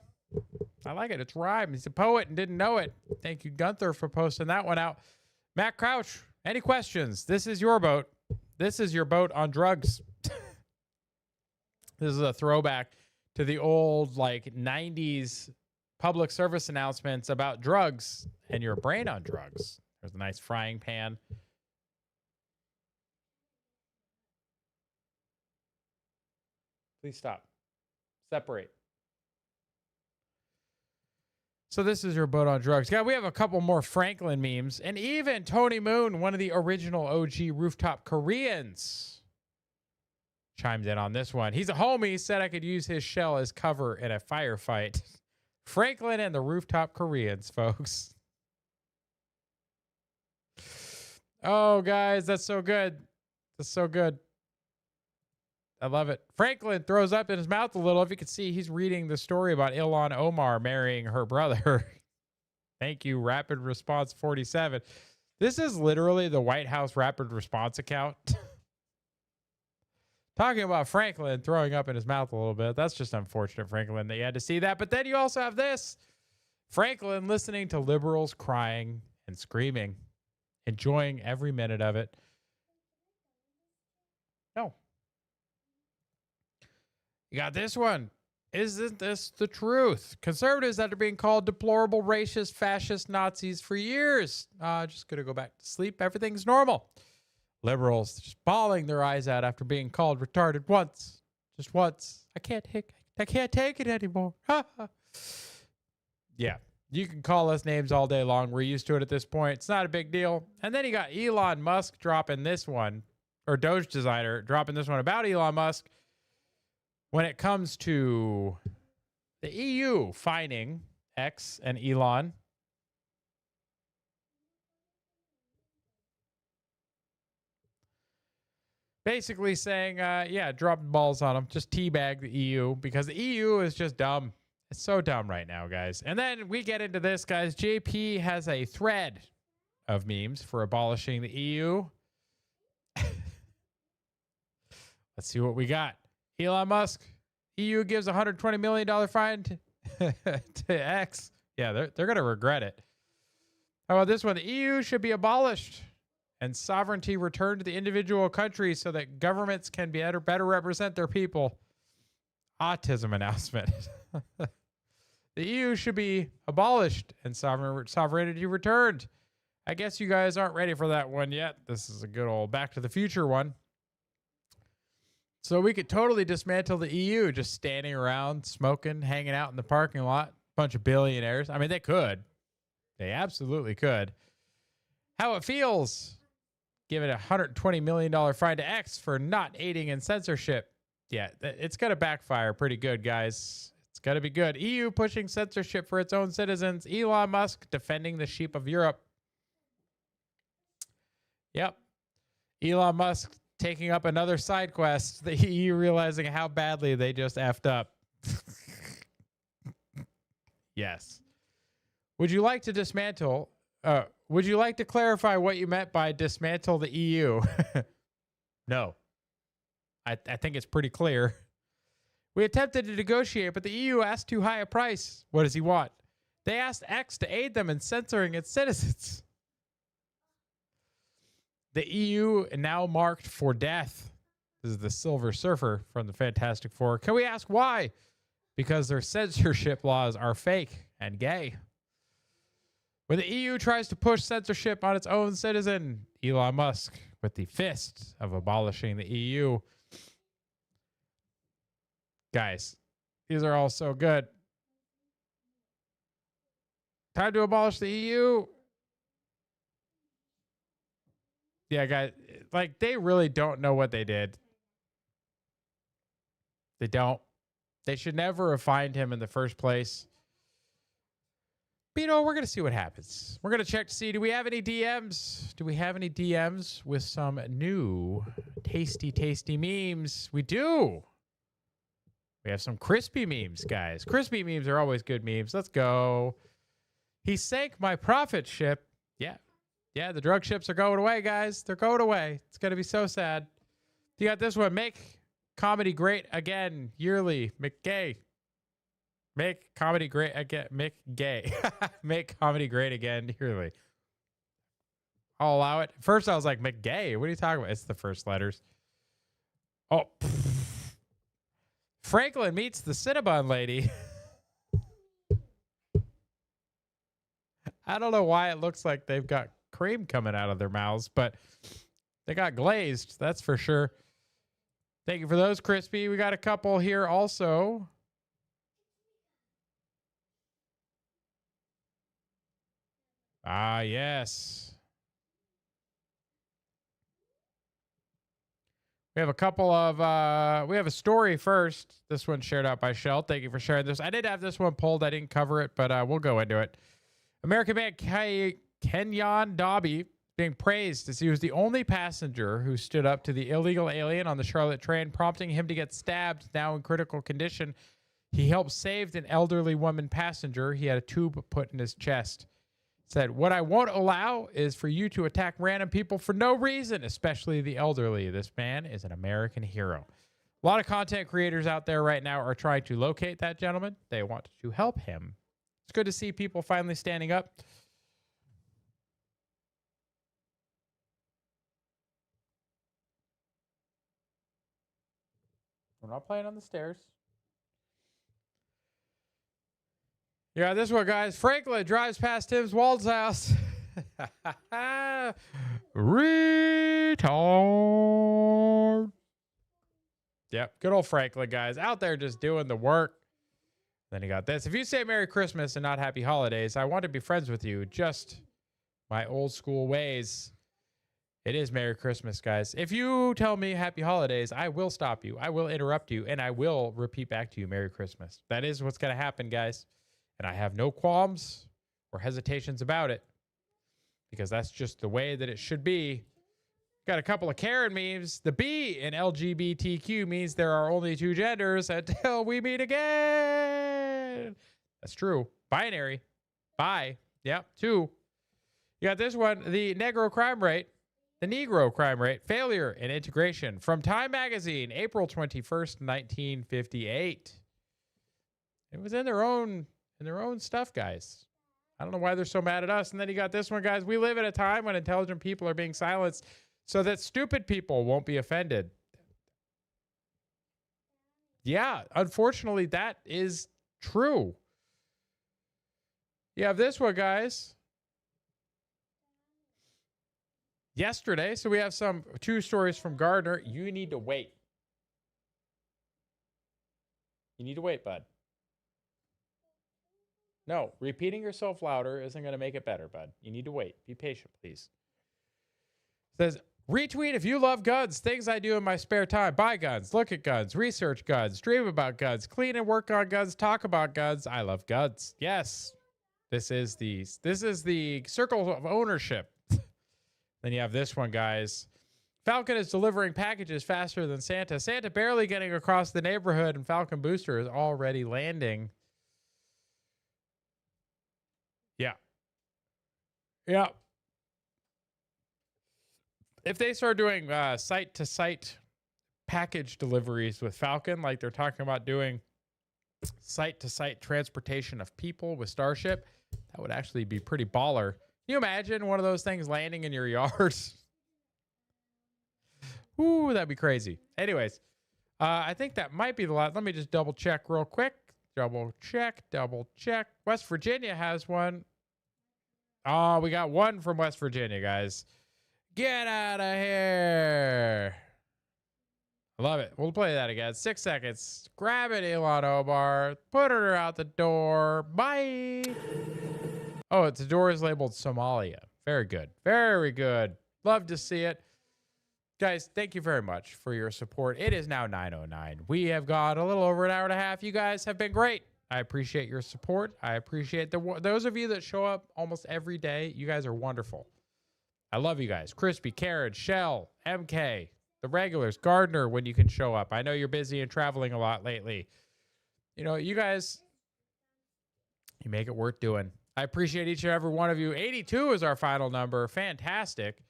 I like it. It's rhyme. He's a poet and didn't know it. Thank you, Gunther, for posting that one out. Matt Crouch, any questions? This is your boat. This is your boat on drugs. This is a throwback to the old 90s public service announcements about drugs and your brain on drugs. There's a nice frying pan. Please stop. Separate. So this is your boat on drugs. Yeah, we have a couple more Franklin memes. And even Tony Moon, one of the original OG rooftop Koreans. chimed in on this one. He's a homie, said I could use his shell as cover in a firefight. Franklin and the rooftop Koreans, folks. Oh, guys, that's so good. That's so good. I love it. Franklin throws up in his mouth a little. If you can see, he's reading the story about Ilhan Omar marrying her brother. Thank you, Rapid Response 47. This is literally the White House Rapid Response account. Talking about Franklin throwing up in his mouth a little bit. That's just unfortunate, Franklin, that you had to see that. But then you also have this. Franklin listening to liberals crying and screaming, enjoying every minute of it. No. You got this one. Isn't this the truth? Conservatives that are being called deplorable, racist, fascist Nazis for years. Just going to go back to sleep. Everything's normal. Liberals just bawling their eyes out after being called retarded once. Just once. I can't take it anymore. Yeah. You can call us names all day long. We're used to it at this point. It's not a big deal. And then you got Elon Musk dropping this one, or Doge designer dropping this one about Elon Musk. When it comes to the EU fining X and Elon, basically saying, yeah, drop balls on them. Just teabag the EU because the EU is just dumb. It's so dumb right now, guys. And then we get into this, guys. JP has a thread of memes for abolishing the EU. Let's see what we got. Elon Musk. EU gives $120 million fine to X. Yeah, they're going to regret it. How about this one? The EU should be abolished and sovereignty returned to the individual countries so that governments can better represent their people. Autism announcement. The EU should be abolished and sovereignty returned. I guess you guys aren't ready for that one yet. This is a good old Back to the Future one. So we could totally dismantle the EU just standing around, smoking, hanging out in the parking lot. Bunch of billionaires. I mean, they could. They absolutely could. How it feels. Give it a $120 million fine to X for not aiding in censorship. Yeah, it's going to backfire pretty good, guys. It's going to be good. EU pushing censorship for its own citizens. Elon Musk defending the sheep of Europe. Yep. Elon Musk taking up another side quest, the EU realizing how badly they just effed up. Yes. Would you like to dismantle? Would you like to clarify what you meant by dismantle the EU? No. I think it's pretty clear. We attempted to negotiate, but the EU asked too high a price. What does he want? They asked X to aid them in censoring its citizens. The EU now marked for death. This is the Silver Surfer from the Fantastic Four. Can we ask why? Because their censorship laws are fake and gay. When the EU tries to push censorship on its own citizen, Elon Musk with the fist of abolishing the EU. Guys, these are all so good. Time to abolish the EU. Yeah, guys, like they really don't know what they did. They don't. They should never have fined him in the first place. But, you know, we're going to see what happens. We're going to check to see, do we have any DMs? Do we have any DMs with some new tasty memes? We do. We have some crispy memes, guys. Crispy memes are always good memes. Let's go. He sank my profit ship. Yeah. Yeah, the drug ships are going away, guys. They're going away. It's going to be so sad. You got this one. Make comedy great again yearly. McGay. Make comedy great again. McGay. Make comedy great again yearly. I'll allow it. First, I was like, McGay. What are you talking about? It's the first letters. Oh. Franklin meets the Cinnabon lady. I don't know why it looks like they've got cream coming out of their mouths, but they got glazed, that's for sure. Thank you for those, Crispy. We got a couple here also. Ah, yes. We have a couple of, we have a story first. This one shared out by Shell. Thank you for sharing this. I did have this one pulled. I didn't cover it, but we'll go into it. American man Kenyon Dobby being praised as he was the only passenger who stood up to the illegal alien on the Charlotte train, prompting him to get stabbed, now in critical condition. He helped save an elderly woman passenger. He had a tube put in his chest. Said, "What I won't allow is for you to attack random people for no reason, especially the elderly. This man is an American hero." A lot of content creators out there right now are trying to locate that gentleman. They want to help him. It's good to see people finally standing up. We're not playing on the stairs. Yeah, this one, guys. Franklin drives past Tim's Wald's house. Retard. Yep, good old Franklin, guys. Out there just doing the work. Then you got this. If you say Merry Christmas and not Happy Holidays, I want to be friends with you. Just my old school ways. It is Merry Christmas, guys. If you tell me Happy Holidays, I will stop you. I will interrupt you, and I will repeat back to you Merry Christmas. That is what's going to happen, guys. And I have no qualms or hesitations about it because that's just the way that it should be. Got a couple of Karen memes. The B in LGBTQ means there are only two genders until we meet again. That's true. Binary. Bi. Yep. Two. You got this one. The Negro crime rate. The Negro crime rate. Failure in integration. From Time Magazine, April 21st, 1958. It was in their own stuff, guys. I don't know why they're so mad at us. And then you got this one, guys. We live at a time when intelligent people are being silenced so that stupid people won't be offended. Yeah, unfortunately, that is true. You have this one, guys. Yesterday, so we have two stories from Gardner. You need to wait. You need to wait, bud. No, repeating yourself louder isn't going to make it better, bud. You need to wait. Be patient, please. It says, retweet if you love guns, things I do in my spare time. Buy guns, look at guns, research guns, dream about guns, clean and work on guns, talk about guns. I love guns. Yes. This is the circle of ownership. Then you have this one, guys. Falcon is delivering packages faster than Santa. Santa barely getting across the neighborhood, and Falcon Booster is already landing. Yeah. Yeah. If they start doing site-to-site package deliveries with Falcon, like they're talking about doing site-to-site transportation of people with Starship, that would actually be pretty baller. Can you imagine one of those things landing in your yard? Ooh, that'd be crazy. Anyways, I think that might be the last. Let me just double check real quick. Double check. West Virginia has one. Oh, we got one from West Virginia, guys. Get out of here. I love it. We'll play that again. 6 seconds. Grab it, Elon Omar. Put her out the door. Bye. Oh, the door is labeled Somalia. Very good. Very good. Love to see it. Guys, thank you very much for your support. It is now 9:09. We have got a little over an hour and a half. You guys have been great. I appreciate your support. I appreciate those of you that show up almost every day. You guys are wonderful. I love you guys. Crispy, Carrot, Shell, MK, the regulars, Gardner, when you can show up. I know you're busy and traveling a lot lately. You know, you guys, you make it worth doing. I appreciate each and every one of you. 82 is our final number. Fantastic.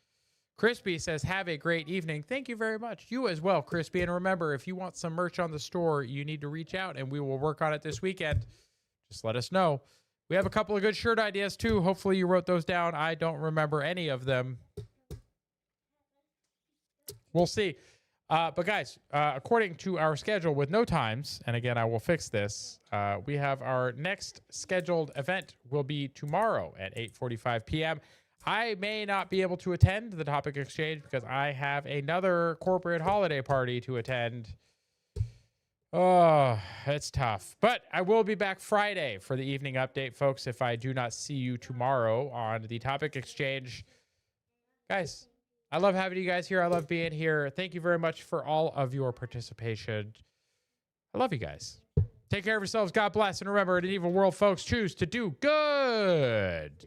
Crispy says, have a great evening. Thank you very much. You as well, Crispy. And remember, if you want some merch on the store, you need to reach out and we will work on it this weekend. Just let us know. We have a couple of good shirt ideas too. Hopefully you wrote those down. I don't remember any of them. We'll see. But guys, according to our schedule with no times, and again, I will fix this, we have our next scheduled event will be tomorrow at 8:45 p.m. I may not be able to attend the topic exchange because I have another corporate holiday party to attend. Oh, it's tough. But I will be back Friday for the evening update, folks, if I do not see you tomorrow on the topic exchange. Guys, I love having you guys here. I love being here. Thank you very much for all of your participation. I love you guys. Take care of yourselves. God bless. And remember, in an evil world, folks, choose to do good.